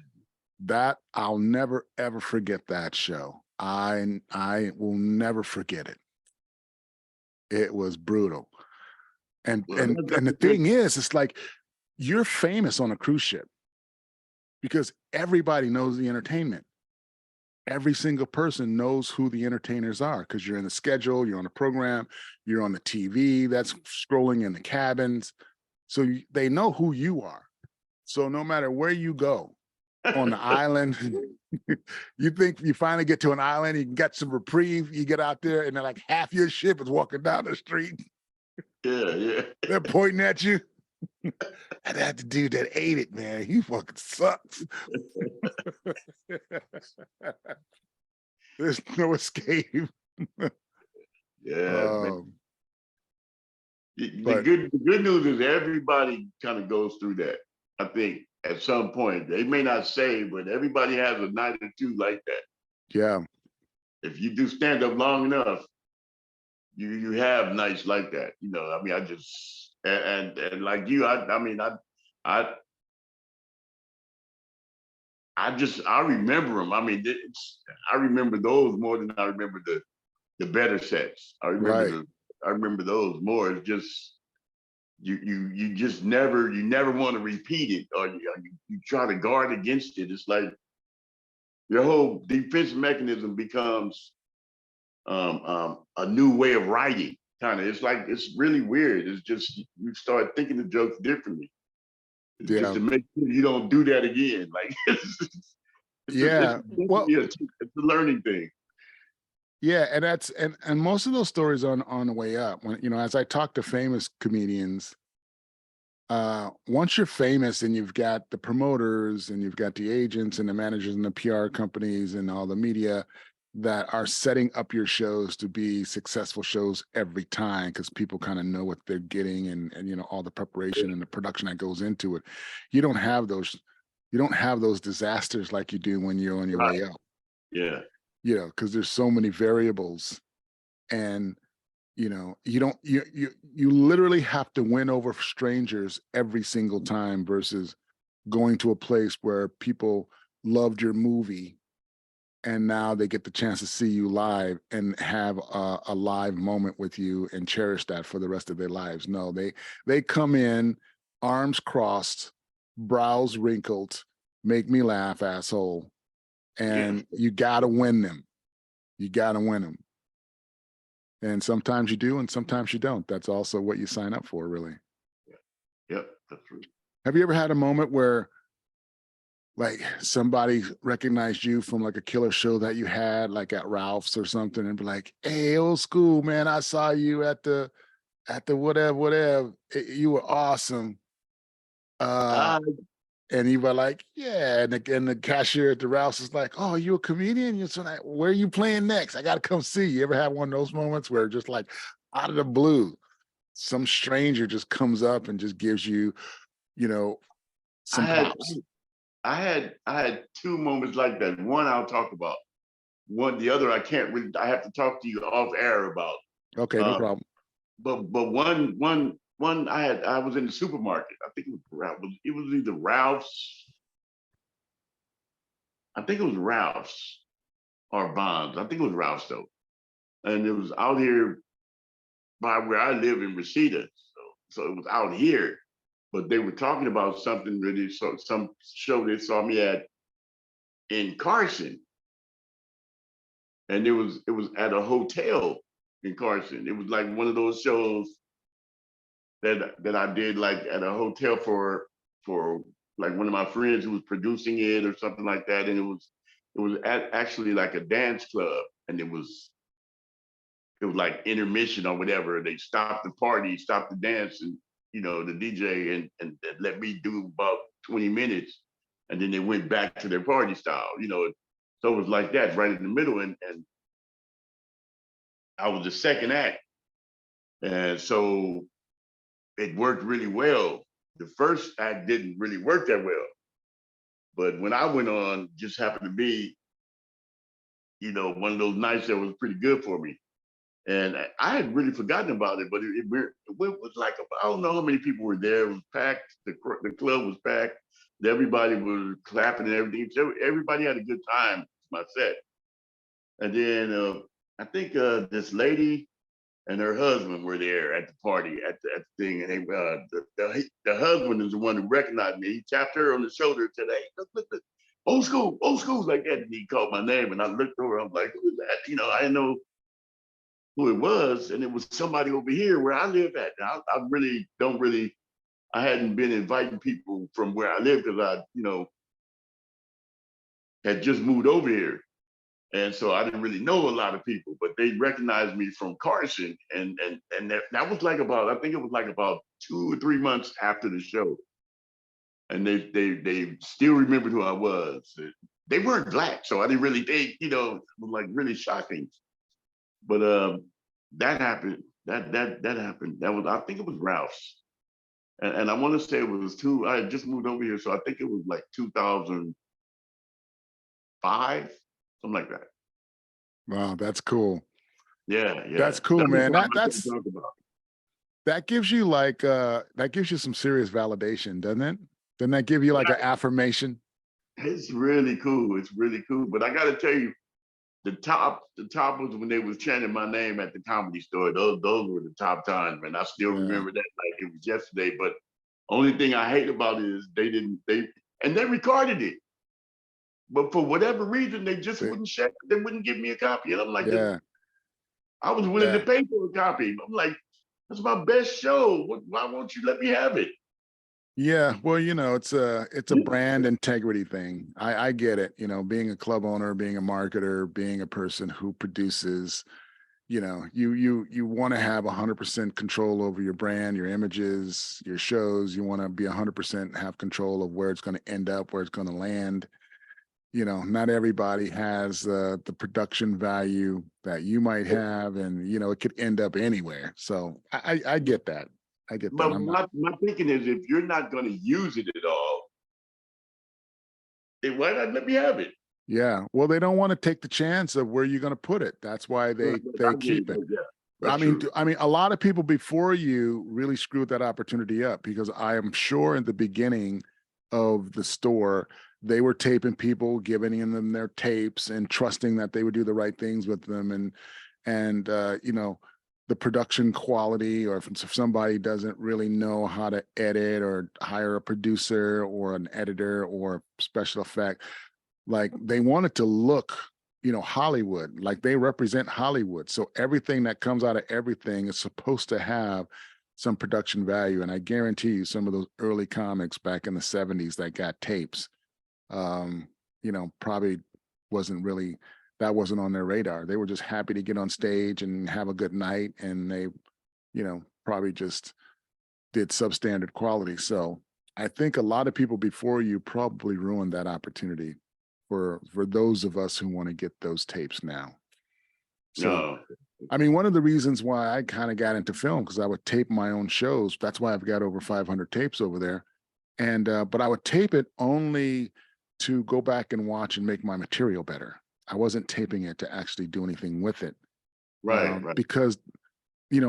that I'll never ever forget that show. I will never forget it. It was brutal. And Well, and that's and the a good. thing is, it's like you're famous on a cruise ship because everybody knows the entertainment. Every single person knows who the entertainers are because you're in the schedule, you're on the program, you're on the TV that's scrolling in the cabins. So they know who you are. So no matter where you go on the island, you think you finally get to an island, you can get some reprieve, you get out there, and then like half your ship is walking down the street. Yeah, yeah. They're pointing at you. And that the dude that ate it, man, he fucking sucks. There's no escape. Yeah, man. Um, The but good news is everybody kind of goes through that. I think at some point they may not say, but everybody has a night or two like that. yeah, If you do stand up long enough, you have nights like that. I mean, I just and like you, I mean, I I remember them. I mean, I remember those more than I remember the better sets. right. I remember those more. It's just you just never want to repeat it, or you try to guard against it. It's like your whole defense mechanism becomes a new way of writing. Kind of, it's like it's really weird. It's just you start thinking the jokes differently, just Yeah, to make sure you don't do that again. Like it's yeah. Well, it's a learning thing. yeah, and and most of those stories on the way up. When as I talk to famous comedians, once you're famous and you've got the promoters and you've got the agents and the managers and the PR companies and all the media that are setting up your shows to be successful shows every time because people kind of know what they're getting and all the preparation and the production that goes into it. You don't have those disasters like you do when you're on your Right. way up, Yeah. because there's so many variables and you don't you literally have to win over strangers every single time versus going to a place where people loved your movie and now they get the chance to see you live and have a live moment with you and cherish that for the rest of their lives. No, they come in arms crossed, brows wrinkled, make me laugh, asshole, Yeah. and you got to win them. You got to win them. And sometimes you do, and sometimes you don't. That's also what you sign up for, really. Yep. That's true. Have you ever had a moment where, like, somebody recognized you from like a killer show that you had, like at Ralph's or something, and be like, "Hey, old school man, I saw you at the whatever. You were awesome." Uh, Uh, and you were like, "Yeah," and the cashier at the Ralph's is like, "Oh, you a comedian? You're so like, where are you playing next? I got to come see you." Ever have one of those moments where just like out of the blue, some stranger just comes up and just gives you, you know, I some had props? I had two moments like that. One I'll talk about. The other I can't really. I have to talk to you off air about. Okay, no Um, problem. but one I was in the supermarket. I think it was either Ralph's. I think it was Ralph's or Bonds. I think it was Ralph's though, and it was out here by where I live in Reseda. So it was out here, but they were talking about something really. So some show they saw me at in Carson, and it was at a hotel in Carson. It was like one of those shows that I did like at a hotel for like one of my friends who was producing it or something like that, and it was actually like a dance club, and it was like intermission or whatever. They stopped the party, stopped the dance, and the DJ and let me do about 20 minutes, and then they went back to their party style. So it was like that right in the middle, and I was the second act. And so it worked really well. The first act didn't really work that well. But when I went on, just happened to be, one of those nights that was pretty good for me. And I had really forgotten about it, but it was like, I don't know how many people were there. It was packed. The club was packed. Everybody was clapping and everything. So everybody had a good time, my set. And then I think this lady and her husband were there at the party, at the thing. And they, the husband is the one who recognized me. He tapped her on the shoulder and said, "Hey, look, old school, like that." And he called my name, and I looked over. I'm like, "Who is that?" I didn't know who it was, and it was somebody over here where I live at. And I really don't really. I hadn't been inviting people from where I live because had just moved over here. And so I didn't really know a lot of people, but they recognized me from Carson. And that was like I think it was like about 2 or 3 months after the show. And they still remembered who I was. They weren't Black, so I didn't really think, it was like really shocking. But that happened. That happened. I think it was Ralph's. And I want to say it was I had just moved over here, so I think it was like 2005, something like that. Wow, that's cool. Yeah. That's cool, man. Talk about. That gives you that gives you some serious validation, doesn't it? Doesn't that give you like an affirmation? It's really cool. It's really cool. But I got to tell you, the top was when they was chanting my name at the Comedy Store. Those were the top times, man. I still remember that like it was yesterday. But only thing I hate about it is they recorded it. But for whatever reason, they just wouldn't share. They wouldn't give me a copy. And I'm like, I was willing to pay for a copy. I'm like, that's my best show. Why won't you let me have it? Yeah, well, it's a brand integrity thing. I get it. Being a club owner, being a marketer, being a person who produces, you want to have 100% control over your brand, your images, your shows. You want to be 100% have control of where it's going to end up, where it's going to land. Not everybody has the production value that you might have, and it could end up anywhere. So I get that. I get that. But my thinking is, if you're not going to use it at all, then why not let me have it? Yeah. Well, they don't want to take the chance of where you're going to put it. That's why they keep it. Yeah, I mean, a lot of people before you really screwed that opportunity up, because I am sure in the beginning of the store, they were taping people, giving them their tapes and trusting that they would do the right things with them. And the production quality, or if somebody doesn't really know how to edit or hire a producer or an editor or special effect, like they want it to look, Hollywood, like they represent Hollywood. So everything that comes out of everything is supposed to have some production value. And I guarantee you some of those early comics back in the 70s that got tapes, probably that wasn't on their radar. They were just happy to get on stage and have a good night. And they, probably just did substandard quality. So I think a lot of people before you probably ruined that opportunity for those of us who want to get those tapes now. So, I mean, one of the reasons why I kind of got into film, because I would tape my own shows. That's why I've got over 500 tapes over there. And, but I would tape it only to go back and watch and make my material better. I wasn't taping it to actually do anything with it. Right. Because,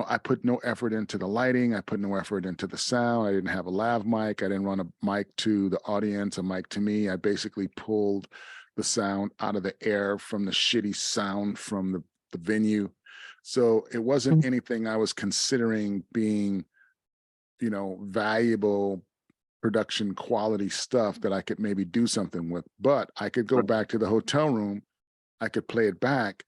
I put no effort into the lighting. I put no effort into the sound. I didn't have a lav mic. I didn't run a mic to the audience, a mic to me. I basically pulled the sound out of the air from the shitty sound from the venue. So it wasn't anything I was considering being, valuable production quality stuff that I could maybe do something with. But I could go back to the hotel room, I could play it back,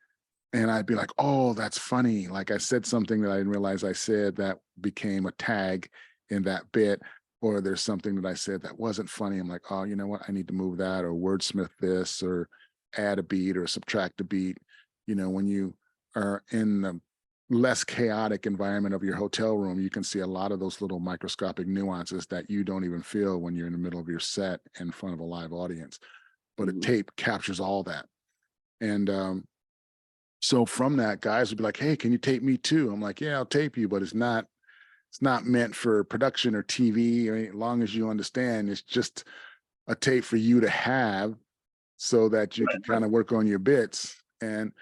and I'd be like, oh, that's funny. Like I said something that I didn't realize I said that became a tag in that bit, or there's something that I said that wasn't funny. I'm like, oh, you know what? I need to move that, or wordsmith this, or add a beat or subtract a beat. When you are in the less chaotic environment of your hotel room, you can see a lot of those little microscopic nuances that you don't even feel when you're in the middle of your set in front of a live audience. But a tape captures all that. And So from that, guys would be like, "Hey, can you tape me too?" I'm like, "Yeah, I'll tape you, but it's not meant for production or TV. I mean, as long as you understand, it's just a tape for you to have so that you can Right, kind of work on your bits." And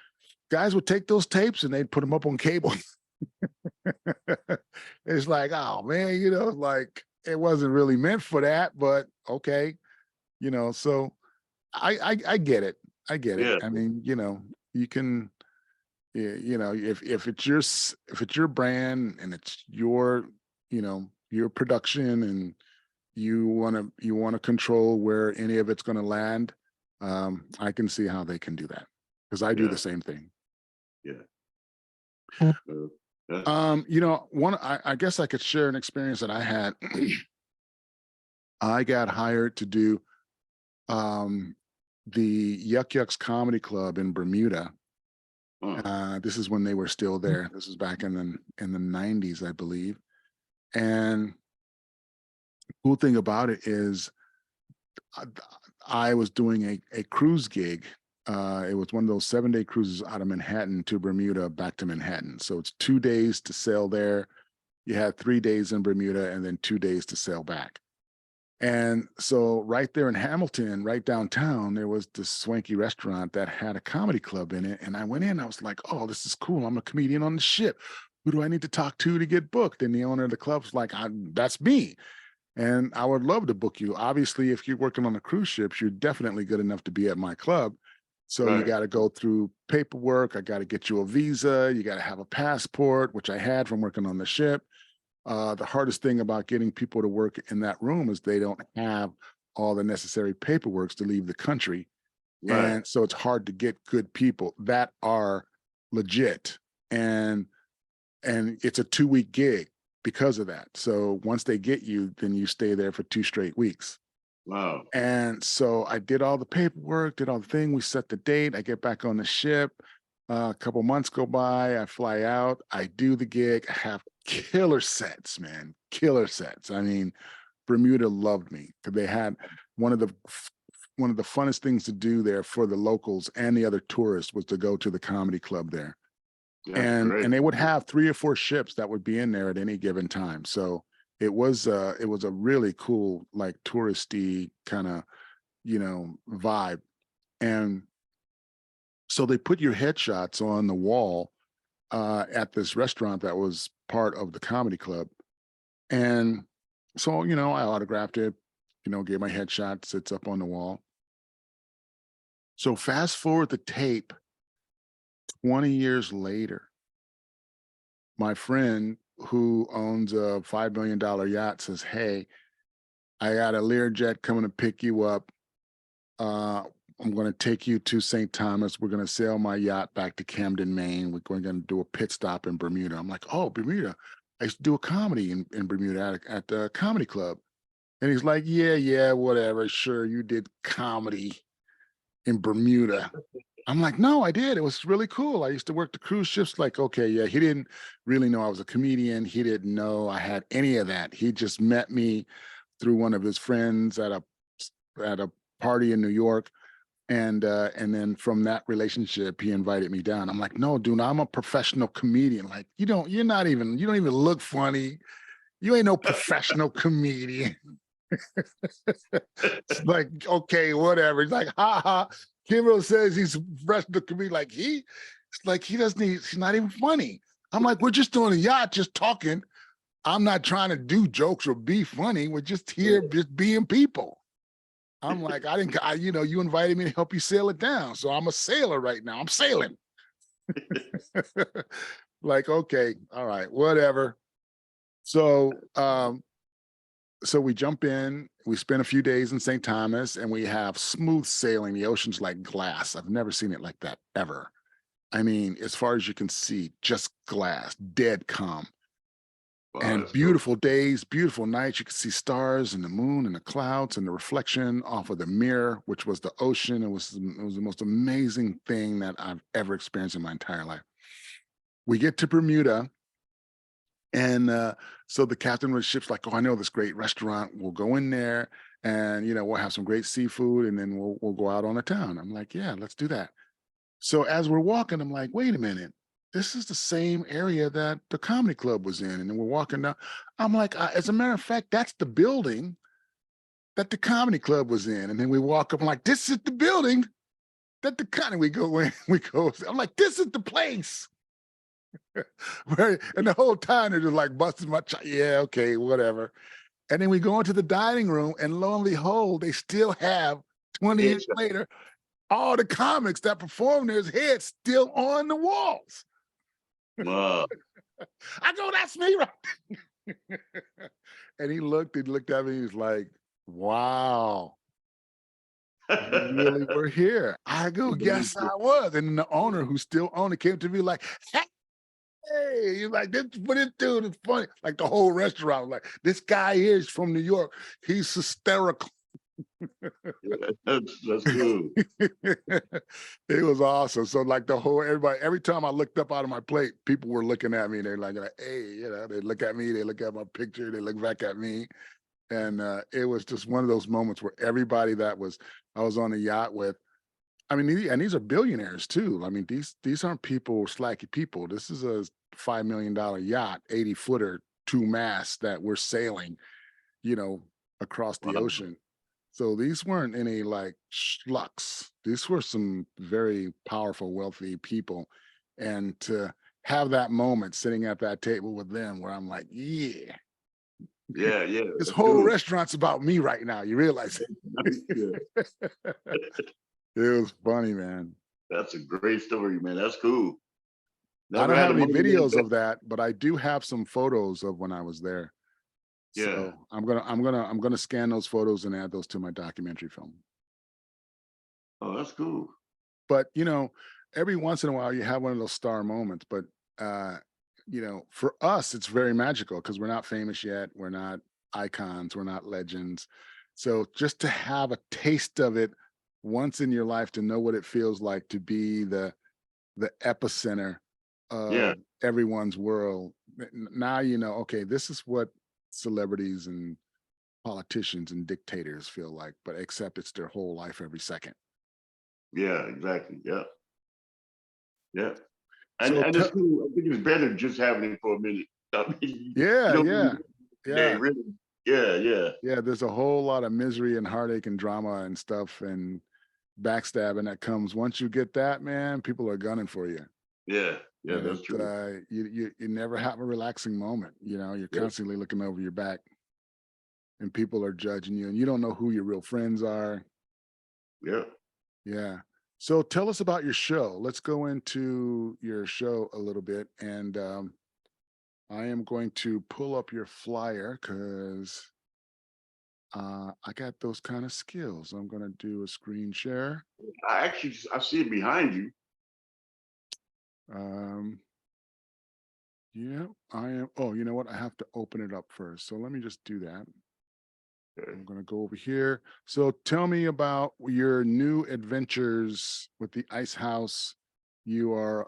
guys would take those tapes and they'd put them up on cable. It's like, oh man, like it wasn't really meant for that, but okay, so I get it. I get it. yeah, I mean, you can, if it's your if it's your brand and it's your production, and you want to control where any of it's going to land, I can see how they can do that, because I do yeah, the same thing. yeah. Uh, yeah. I guess I could share an experience that I had. I got hired to do the Yuck Yucks Comedy Club in Bermuda. Uh, This is when they were still there. This was back in the 90s, I believe. And cool thing about it is I, I was doing a cruise gig. It was one of those 7-day cruises out of Manhattan to Bermuda, back to Manhattan. So it's 2 days to sail there. You had 3 days in Bermuda and then 2 days to sail back. And so right there in Hamilton, right downtown, there was this swanky restaurant that had a comedy club in it. And I went in, I was like, oh, this is cool. I'm a comedian on the ship. Who do I need to talk to get booked? And the owner of the club was like, that's me. And I would love to book you. Obviously, if you're working on the cruise ships, you're definitely good enough to be at my club. So you right, got to go through paperwork. I got to get you a visa. You got to have a passport, which I had from working on the ship. The hardest thing about getting people to work in that room is they don't have all the necessary paperwork to leave the country. right. And so it's hard to get good people that are legit. And it's a 2-week gig because of that. So once they get you, then you stay there for 2 straight weeks. Wow. And so I did all the paperwork, did all the thing. We set the date. I get back on the ship. A couple months go by. I fly out. I do the gig. I have killer sets, man. Killer sets. I mean, Bermuda loved me because they had one of the one of the funnest things to do there for the locals and the other tourists was to go to the comedy club there. That's And great. they would have 3 or 4 ships that would be in there at any given time. So it was a really cool, like, touristy kind of vibe. And so they put your headshots on the wall at this restaurant that was part of the comedy club. And so I autographed it, gave my headshot, sits up on the wall. So fast forward the tape 20 years later, my friend who owns a $5 million yacht says, "Hey, I got a Learjet coming to pick you up. Uh, I'm going to take you to St. Thomas. We're going to sail my yacht back to Camden, Maine. We're going to do a pit stop in Bermuda." I'm like, "Oh, Bermuda. I used to do a comedy in Bermuda at the comedy club." And he's like, "Yeah, yeah, whatever. Sure, you did comedy in Bermuda." I'm like, "No, I did. It was really cool. I used to work the cruise ships." Like, okay, yeah, he didn't really know I was a comedian. He didn't know I had any of that. He just met me through one of his friends at a party in New York. And then from that relationship, he invited me down. I'm like, "No, dude, I'm a professional comedian. Like, you don't even look funny. You ain't no professional comedian." It's like, okay, whatever. He's like, ha ha. Kimbrough says he's a professional comedian. It's like he's not even funny. I'm like, "We're just on a yacht, just talking. I'm not trying to do jokes or be funny. We're just here, just being people." I'm like, I didn't, you invited me to help you sail it down. So I'm a sailor right now. I'm sailing. Like, okay, all right, whatever. So, so we jump in, we spend a few days in St. Thomas, and we have smooth sailing. The ocean's like glass. I've never seen it like that ever. I mean, as far as you can see, just glass, dead calm. Wow, And that's cool. beautiful days, beautiful nights. You could see stars and the moon and the clouds and the reflection off of the mirror, which was the ocean. It was the most amazing thing that I've ever experienced in my entire life. We get to Bermuda, and so the captain of the ship's like, "Oh, I know this great restaurant. We'll go in there, and we'll have some great seafood, and then we'll go out on the town." I'm like, "Yeah, let's do that." So as we're walking, I'm like, wait a minute, this is the same area that the comedy club was in. And then we're walking down. I'm like, as a matter of fact, that's the building that the comedy club was in. And then we walk up, I'm like, this is the building that the comedy, we go in, we go, I'm like, this is the place. Right. And the whole time they're just like busting my, yeah, okay, whatever. And then we go into the dining room and lo and behold, they still have 20 years It's, later, all the comics that performed there's heads still on the walls. wow. I go, that's me, right? And he looked at me, he was like, wow, you really were here. I go, yes, I was. And then the owner who still owned it came to me like, hey, he's like, this dude is funny. Like the whole restaurant was like, this guy here is from New York. He's hysterical. That's cool. It was awesome. So like the whole everybody, every time I looked up out of my plate, people were looking at me. They're like, hey, you know, they look at me, they look at my picture, they look back at me. And it was just one of those moments where everybody that I was on a yacht with, I mean, and these are billionaires too. I mean, these aren't people, slacky people. This is a $5 million yacht, 80-footer, 2 masts that we're sailing, you know, across the Wow. ocean. So these weren't any like schlucks. These were some very powerful, wealthy people. And to have that moment sitting at that table with them where I'm like, yeah, Yeah, yeah, this that's whole cool. restaurant's about me right now. You realize Yeah, it? It was funny, man. that's a great story, man. That's cool. I Never don't had have a any moment like videos that. of that, but I do have some photos of when I was there. Yeah. So I'm gonna scan those photos and add those to my documentary film. Oh, that's cool. But you know, every once in a while you have one of those star moments. But you know, for us, it's very magical because we're not famous yet. We're not icons, we're not legends. So just to have a taste of it once in your life, to know what it feels like to be the epicenter Yeah, of everyone's world. Now you know, okay, this is what celebrities and politicians and dictators feel like, but except it's their whole life every second. yeah, exactly. Yeah, yeah. So And it's cool. I think it's better just having it for a minute. I mean, you yeah, don't yeah, really they yeah, really, yeah, yeah, yeah. There's a whole lot of misery and heartache and drama and stuff and backstabbing that comes once you get that, man. People are gunning for you. yeah, yeah, And that's true. you never have a relaxing moment. You know, you're Yeah, constantly looking over your back, and people are judging you, and you don't know who your real friends are. yeah. Yeah. So tell us about your show. Let's go into your show a little bit. And I am going to pull up your flyer because I got those kind of skills. I'm going to do a screen share. I see it behind you. Um, yeah, I am. Oh, you know what? I have to open it up first. So let me just do that. Okay. I'm going to go over here. So tell me about your new adventures with the Ice House. You are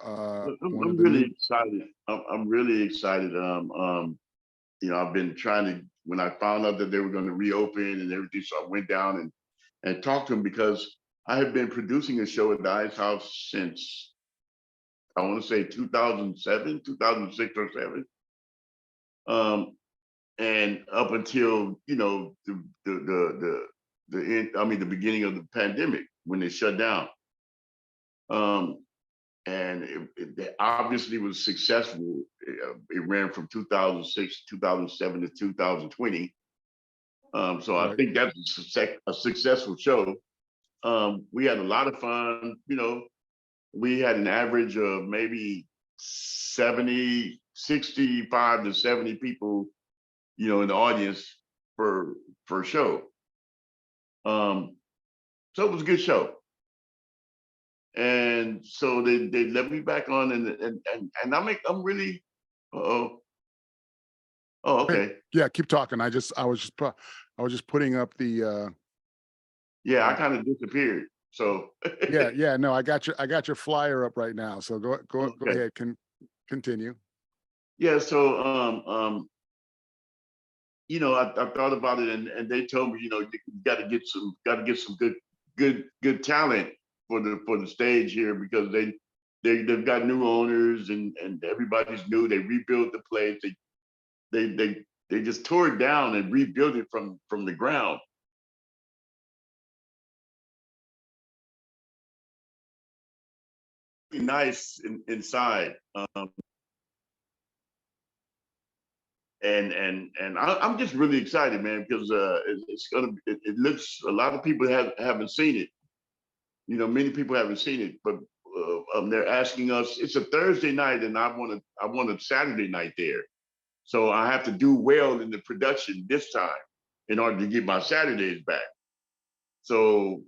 one of I'm the really new. excited. I'm really excited. You know, I've been trying to when I found out that they were going to reopen and everything, so I went down and talked to them because I have been producing a show at the Ice House since I want to say 2007, 2006 or seven. Um, and up until you know the end, I mean the beginning of the pandemic when they shut down. Um, and it obviously was successful. It ran from 2006, 2007 to 2020. So I Right. think that's a successful show. We had a lot of fun. You know, we had an average of maybe 70, 65 to 70 people, you know, in the audience per show. Um, so it was a good show. And so they let me back on and I'm really oh oh Hey, okay. yeah, keep talking. I was just putting up the Yeah, I uh kind of disappeared. So yeah, yeah, no, I got your flyer up right now. So go okay. ahead, can continue. Yeah, so you know, I thought about it and they told me, you know, you got to get some good talent. for the stage here because they've got new owners and everybody's new. They rebuilt the place. They just tore it down and rebuilt it from the ground. Nice inside. I'm just really excited, man, because it looks, a lot of people haven't seen it. You know, many people haven't seen it, but they're asking us. It's a Thursday night, and I want a Saturday night there, so I have to do well in the production this time in order to get my Saturdays back. So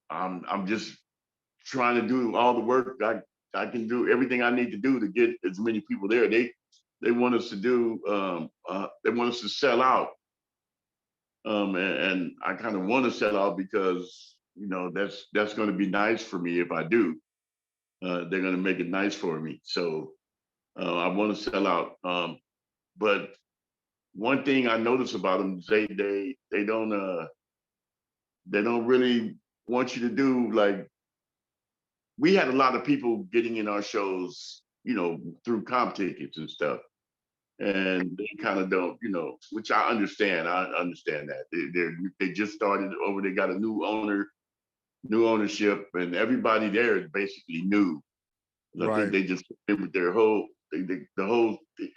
I'm just trying to do all the work I can do, everything I need to do to get as many people there. They want us to do they want us to sell out, and I kind of want to sell out because you know that's going to be nice for me if I do. They're going to make it nice for me, so I want to sell out. But one thing I notice about them is they don't really want you to do like, we had a lot of people getting in our shows, you know, through comp tickets and stuff. And they kind of don't, you know, which I understand. I understand that. They just started over, they got a new owner, new ownership, and everybody there is basically new. Like they just with their whole,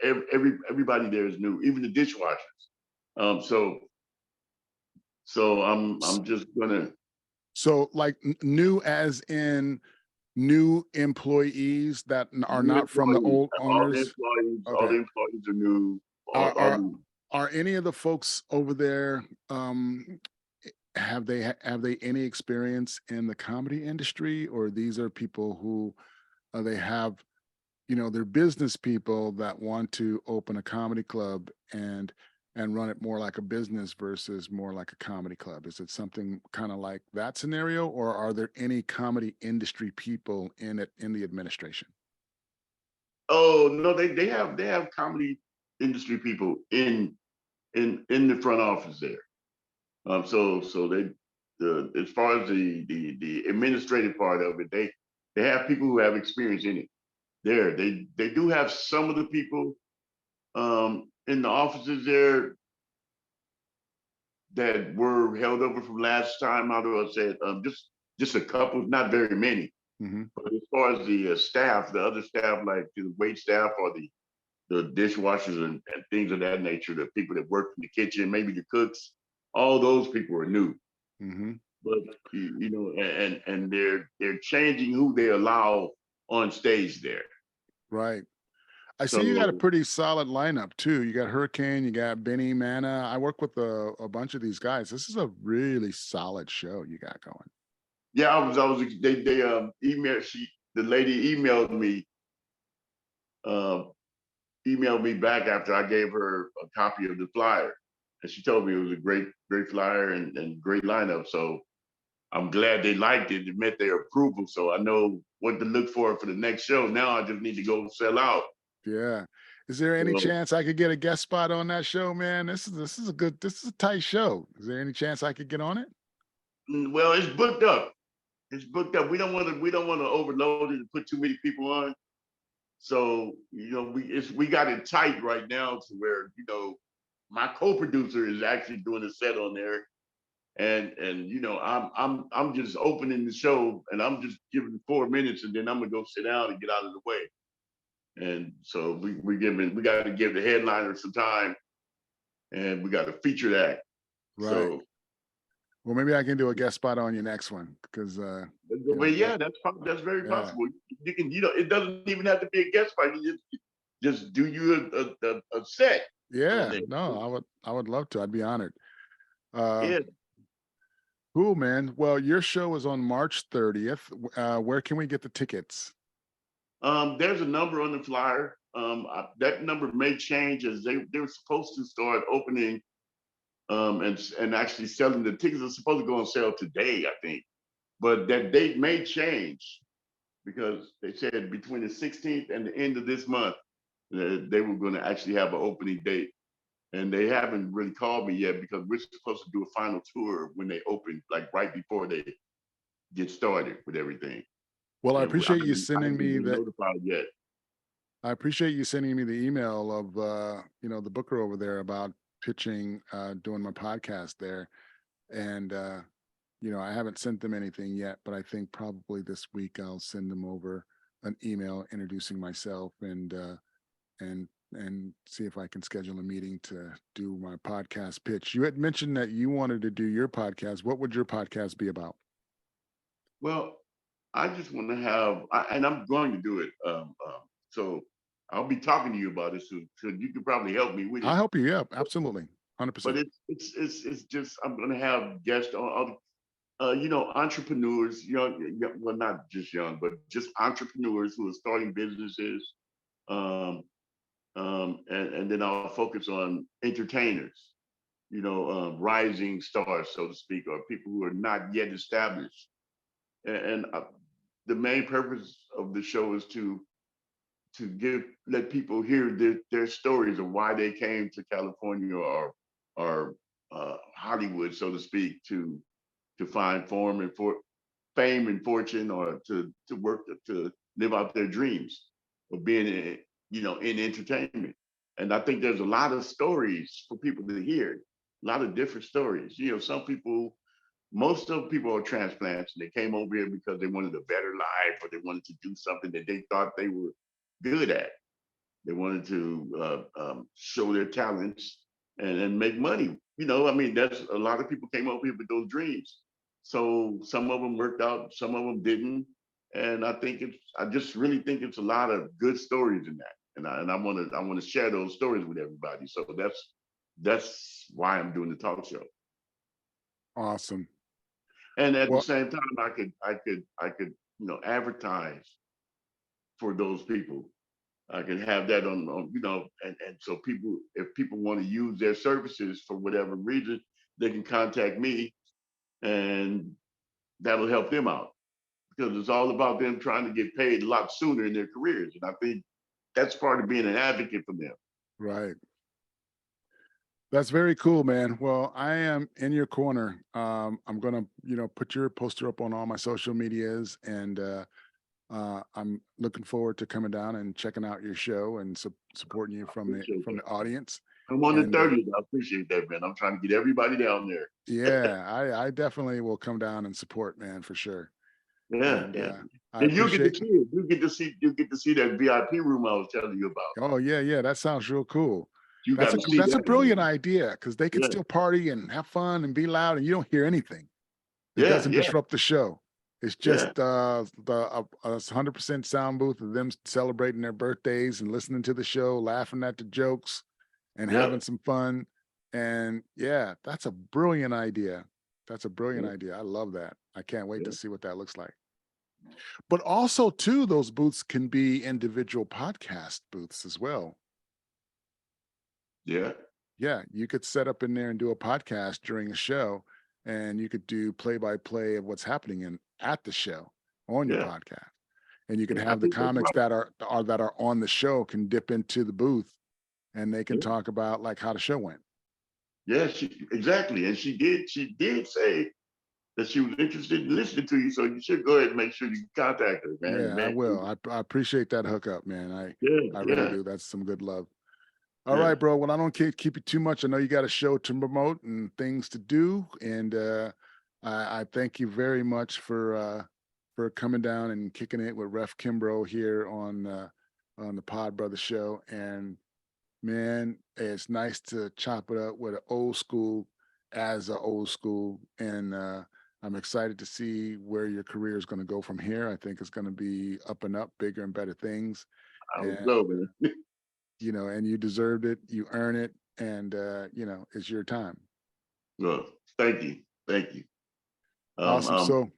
everybody there is new, even the dishwashers. So I'm just gonna. So like new as in new employees that are New not from the old owners? All Okay. the employees are new. Are are any of the folks over there, have they any experience in the comedy industry, or these are people who they have, you know, they're business people that want to open a comedy club and run it more like a business versus more like a comedy club? Is it something kind of like that scenario, or are there any comedy industry people in it, in the administration? Oh no, they have comedy industry people in the front office there. So they, as far as the administrative part of it, they have people who have experience in it. There, they do have some of the people in the offices there that were held over from last time. How do I say it? Just a couple, not very many. Hmm. But as far as the staff, the other staff, like the wait staff or the dishwashers and things of that nature, the people that work in the kitchen, maybe the cooks, all those people are new. Hmm. But you know, and they're changing who they allow on stage there. Right. I see you got a So pretty solid lineup too. You got Hurricane, you got Benny Manna. I work with a bunch of these guys. This is a really solid show you got going. yeah, they emailed, the lady um emailed me back after I gave her a copy of the flyer, and she told me it was a great flyer and great lineup. So I'm glad they liked it. It met their approval. So I know what to look for the next show. Now I just need to go sell out. Yeah. Is there any So, chance I could get a guest spot on that show, man? This is a tight show. Is there any chance I could get on it? well, it's booked up. It's booked up. We don't want to overload it and put too many people on. So you know, we got it tight right now to where, you know, my co-producer is actually doing a set on there, and you know, I'm just opening the show and I'm just giving 4 minutes and then I'm gonna go sit down and get out of the way. And so we got to give the headliner some time, and we got to feature that. Right. So, Well, maybe I can do a guest spot on your next one because you know but yeah, that's very yeah. possible. You can, you know, it doesn't even have to be a guest spot. You just do you a set on Yeah. there. No, I would love to. I'd be honored. Uh Yeah. cool, man. Well, your show is on March 30th. Where can we get the tickets? There's a number on the flyer. That number may change as they were supposed to start opening and actually selling. The tickets are supposed to go on sale today, I think, but that date may change because they said between the 16th and the end of this month they were going to actually have an opening date, and they haven't really called me yet because we're supposed to do a final tour when they open, like right before get started with everything. Well, I And appreciate you I sending haven't me been that. notified yet. I appreciate you sending me the email of the booker over there about pitching doing my podcast there. And I haven't sent them anything yet, but I think probably this week I'll send them over an email introducing myself and see if I can schedule a meeting to do my podcast pitch. You had mentioned that you wanted to do your podcast. What would your podcast be about? Well, I just want to have, and I'm going to do it. So I'll be talking to you about it, so you can probably help me with I'll it. help you. Yeah, absolutely. But 100%. it's just I'm going to have guests on, entrepreneurs, well, not just young, but just entrepreneurs who are starting businesses. Um, and then I'll focus on entertainers, rising stars, so to speak, or people who are not yet established. And the main purpose of the show is to let people hear their stories of why they came to California or Hollywood, so to speak, to find fame and fortune, or to work to live out their dreams of being in entertainment. And I think there's a lot of stories for people to hear, a lot of different stories. Most of the people are transplants, and they came over here because they wanted a better life, or they wanted to do something that they thought they were good at. They wanted to show their talents and make money. That's a lot of people came over here with those dreams. So some of them worked out, some of them didn't. And I just really think it's a lot of good stories in that. And I want to share those stories with everybody. So that's why I'm doing the talk show. Awesome. And at the Well, same time, I could advertise for those people. I can have that and so if people want to use their services for whatever reason, they can contact me, and that'll help them out, because it's all about them trying to get paid a lot sooner in their careers. And I think that's part of being an advocate for them. right. That's very cool, man. Well, I am in your corner. I'm gonna, put your poster up on all my social medias, and I'm looking forward to coming down and checking out your show and supporting you I from the appreciate from that. the audience. I'm on the And 30th. I appreciate that, man. I'm trying to get everybody down there. yeah, I definitely will come down and support, man, for sure. Yeah, And yeah. I And you'll get to appreciate. see it. You get to see that VIP room I was telling you about. Oh yeah, yeah, that sounds real cool. You got That's a to see that's a that brilliant room. idea because they can Yeah, still party and have fun and be loud, and you don't hear anything. It yeah, doesn't yeah, disrupt the show. It's yeah, just the 100% sound booth of them celebrating their birthdays and listening to the show, laughing at the jokes, and yeah, having some fun. And yeah, that's a brilliant idea. That's a brilliant yeah, idea. I love that. I can't wait to yeah, see what that looks like. But also, too, those booths can be individual podcast booths as well. yeah, Yeah, you could set up in there and do a podcast during a show, and you could do play by play of what's happening at the show on your yeah. podcast. And you could Yeah, I have the think that's comics right. that are on the show can dip into the booth, and they can Yeah, talk about like how the show went. yeah, exactly. And she did say that she was interested in listening to you. So you should go ahead and make sure you contact her, man. Yeah, I Man, will. I appreciate that hookup, man. yeah, I really yeah, do. That's some good love. All yeah. right, bro. Well, I don't keep you too much. I know you got a show to promote and things to do, and I thank you very much for coming down and kicking it with Ref Kimbrough here on the Pod Brother Show. And man, it's nice to chop it up with an old school as a old school, and I'm excited to see where your career is going to go from here. I think it's going to be up and up, bigger and better things, I was and so, man. and you deserved it, you earn it, and it's your time. Well, thank you, thank you. Um, Awesome. um,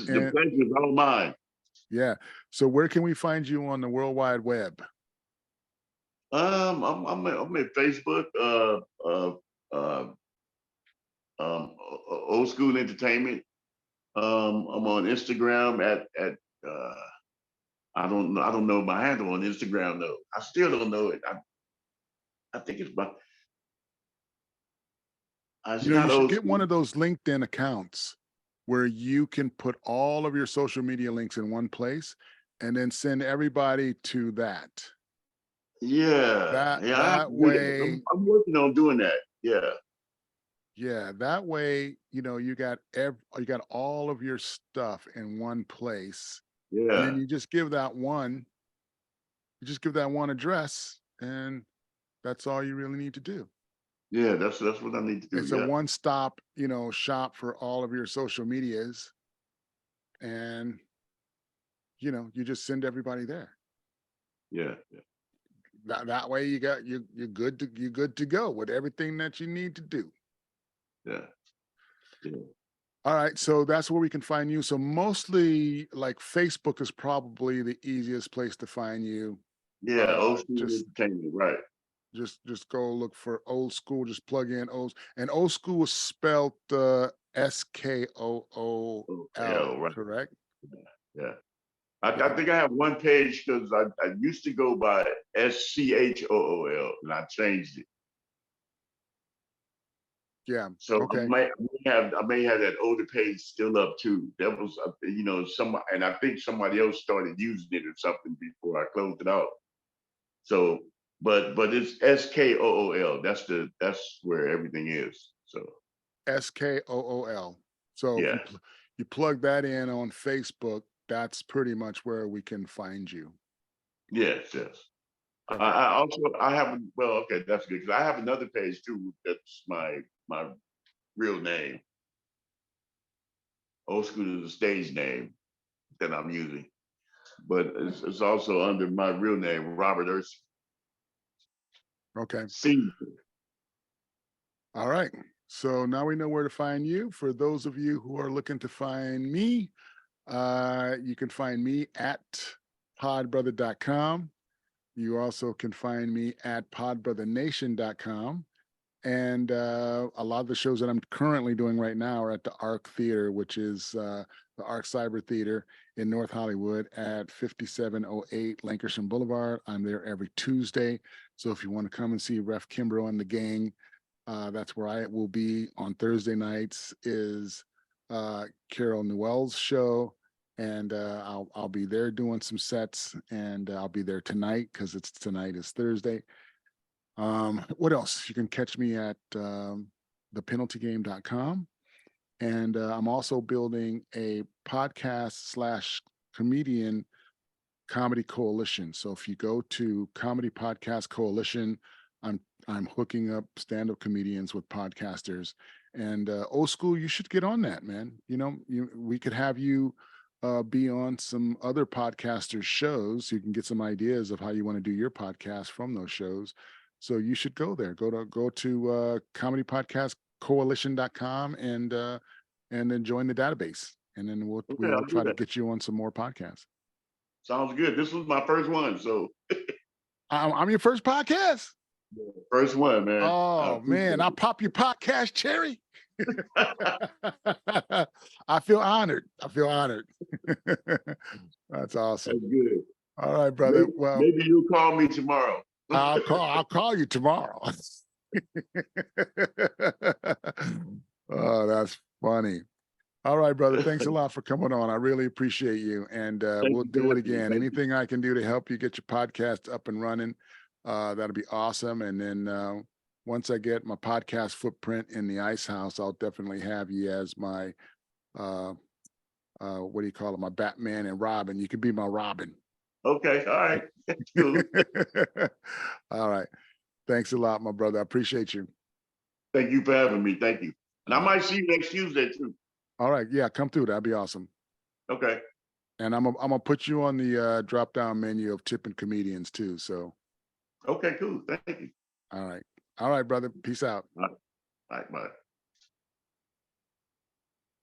the And pleasure is all mine. yeah, so where can we find you on the World Wide Web? I'm at Facebook, uh, Old School Entertainment. I'm on Instagram at I don't know my handle on Instagram though. I still don't know it. I think it's You not should Old get School. one of those LinkedIn accounts. where you can put all of your social media links in one place and then send everybody to that. Yeah, That yeah, I have that to do that. way, I'm working on doing that. Yeah, yeah, that way, you got all of your stuff in one place. And then yeah, you just give that one address, and that's all you really need to do. yeah. That's what I need to do. It's a Yeah, one-stop, shop for all of your social medias, and you just send everybody there. yeah, yeah, That way you're good to go with everything that you need to do. yeah, yeah. All right, so that's where we can find you. So mostly like Facebook is probably the easiest place to find you. Yeah, old school Just entertainment, right? just go look for Old School, just plug in Old School is spelled Skool, Oh, L, right? correct? Yeah. Yeah. I think I have one page because I used to go by School and I changed it. Yeah. So Okay. I may have that older page still up too. That was some, and I think somebody else started using it or something before I closed it out. So, but it's Skool. That's where everything is. So Skool. So if yeah, you plug that in on Facebook, that's pretty much where we can find you. yes, yes. Perfect. I also I have well, okay, that's good because I have another page too. That's my real name. Old School is a stage name that I'm using, but it's also under my real name, Robert Ursi. Okay. C. All right. So now we know where to find you. For those of you who are looking to find me, you can find me at podbrother.com. You also can find me at podbrothernation.com. And a lot of the shows that I'm currently doing right now are at the Arc Theater, which is the Arc Cyber Theater in North Hollywood at 5708 Lankershim Boulevard. I'm there every Tuesday. So if you want to come and see Ref Kimbrough and the gang, that's where I will be on Thursday nights is Carol Newell's show. And I'll be there doing some sets, and I'll be there tonight because tonight is Thursday. What else? You can catch me at thepenaltygame.com. And I'm also building a podcast slash comedian comedy coalition. So if you go to Comedy Podcast Coalition, I'm I'm hooking up stand-up comedians with podcasters. And Old School, you should get on that, man. We could have you be on some other podcasters' shows. So you can get some ideas of how you want to do your podcast from those shows. So you should go there. Go to comedypodcastcoalition.com and then join the database. And then Okay, we will I'll do try to that. get you on some more podcasts. Sounds good. This was my first one, so I'm your first podcast. first one, man. I Oh man, I appreciate pop your podcast cherry. I feel honored. I feel honored. That's awesome. That's good. All right, brother. Maybe, Well, maybe you'll call me tomorrow. I'll call you tomorrow. Oh, that's funny. All right, brother. Thanks a lot for coming on. I really appreciate you. And Thank we'll you for do it having me. again. Thank you. Anything I can do to help you get your podcast up and running, that'll be awesome. And then once I get my podcast footprint in the Ice House, I'll definitely have you as my uh, what do you call it? My Batman and Robin. You could be my Robin. Okay, all right. That's cool. All right. Thanks a lot, my brother. I appreciate you. Thank you for having me. Thank you. And I All right. might see you next Tuesday too. All right. Yeah, come through. That'd be awesome. Okay. And I'm gonna put you on the drop down menu of tipping comedians too. So Okay, cool. Thank you. all right. All right, brother. Peace out. All right, bye.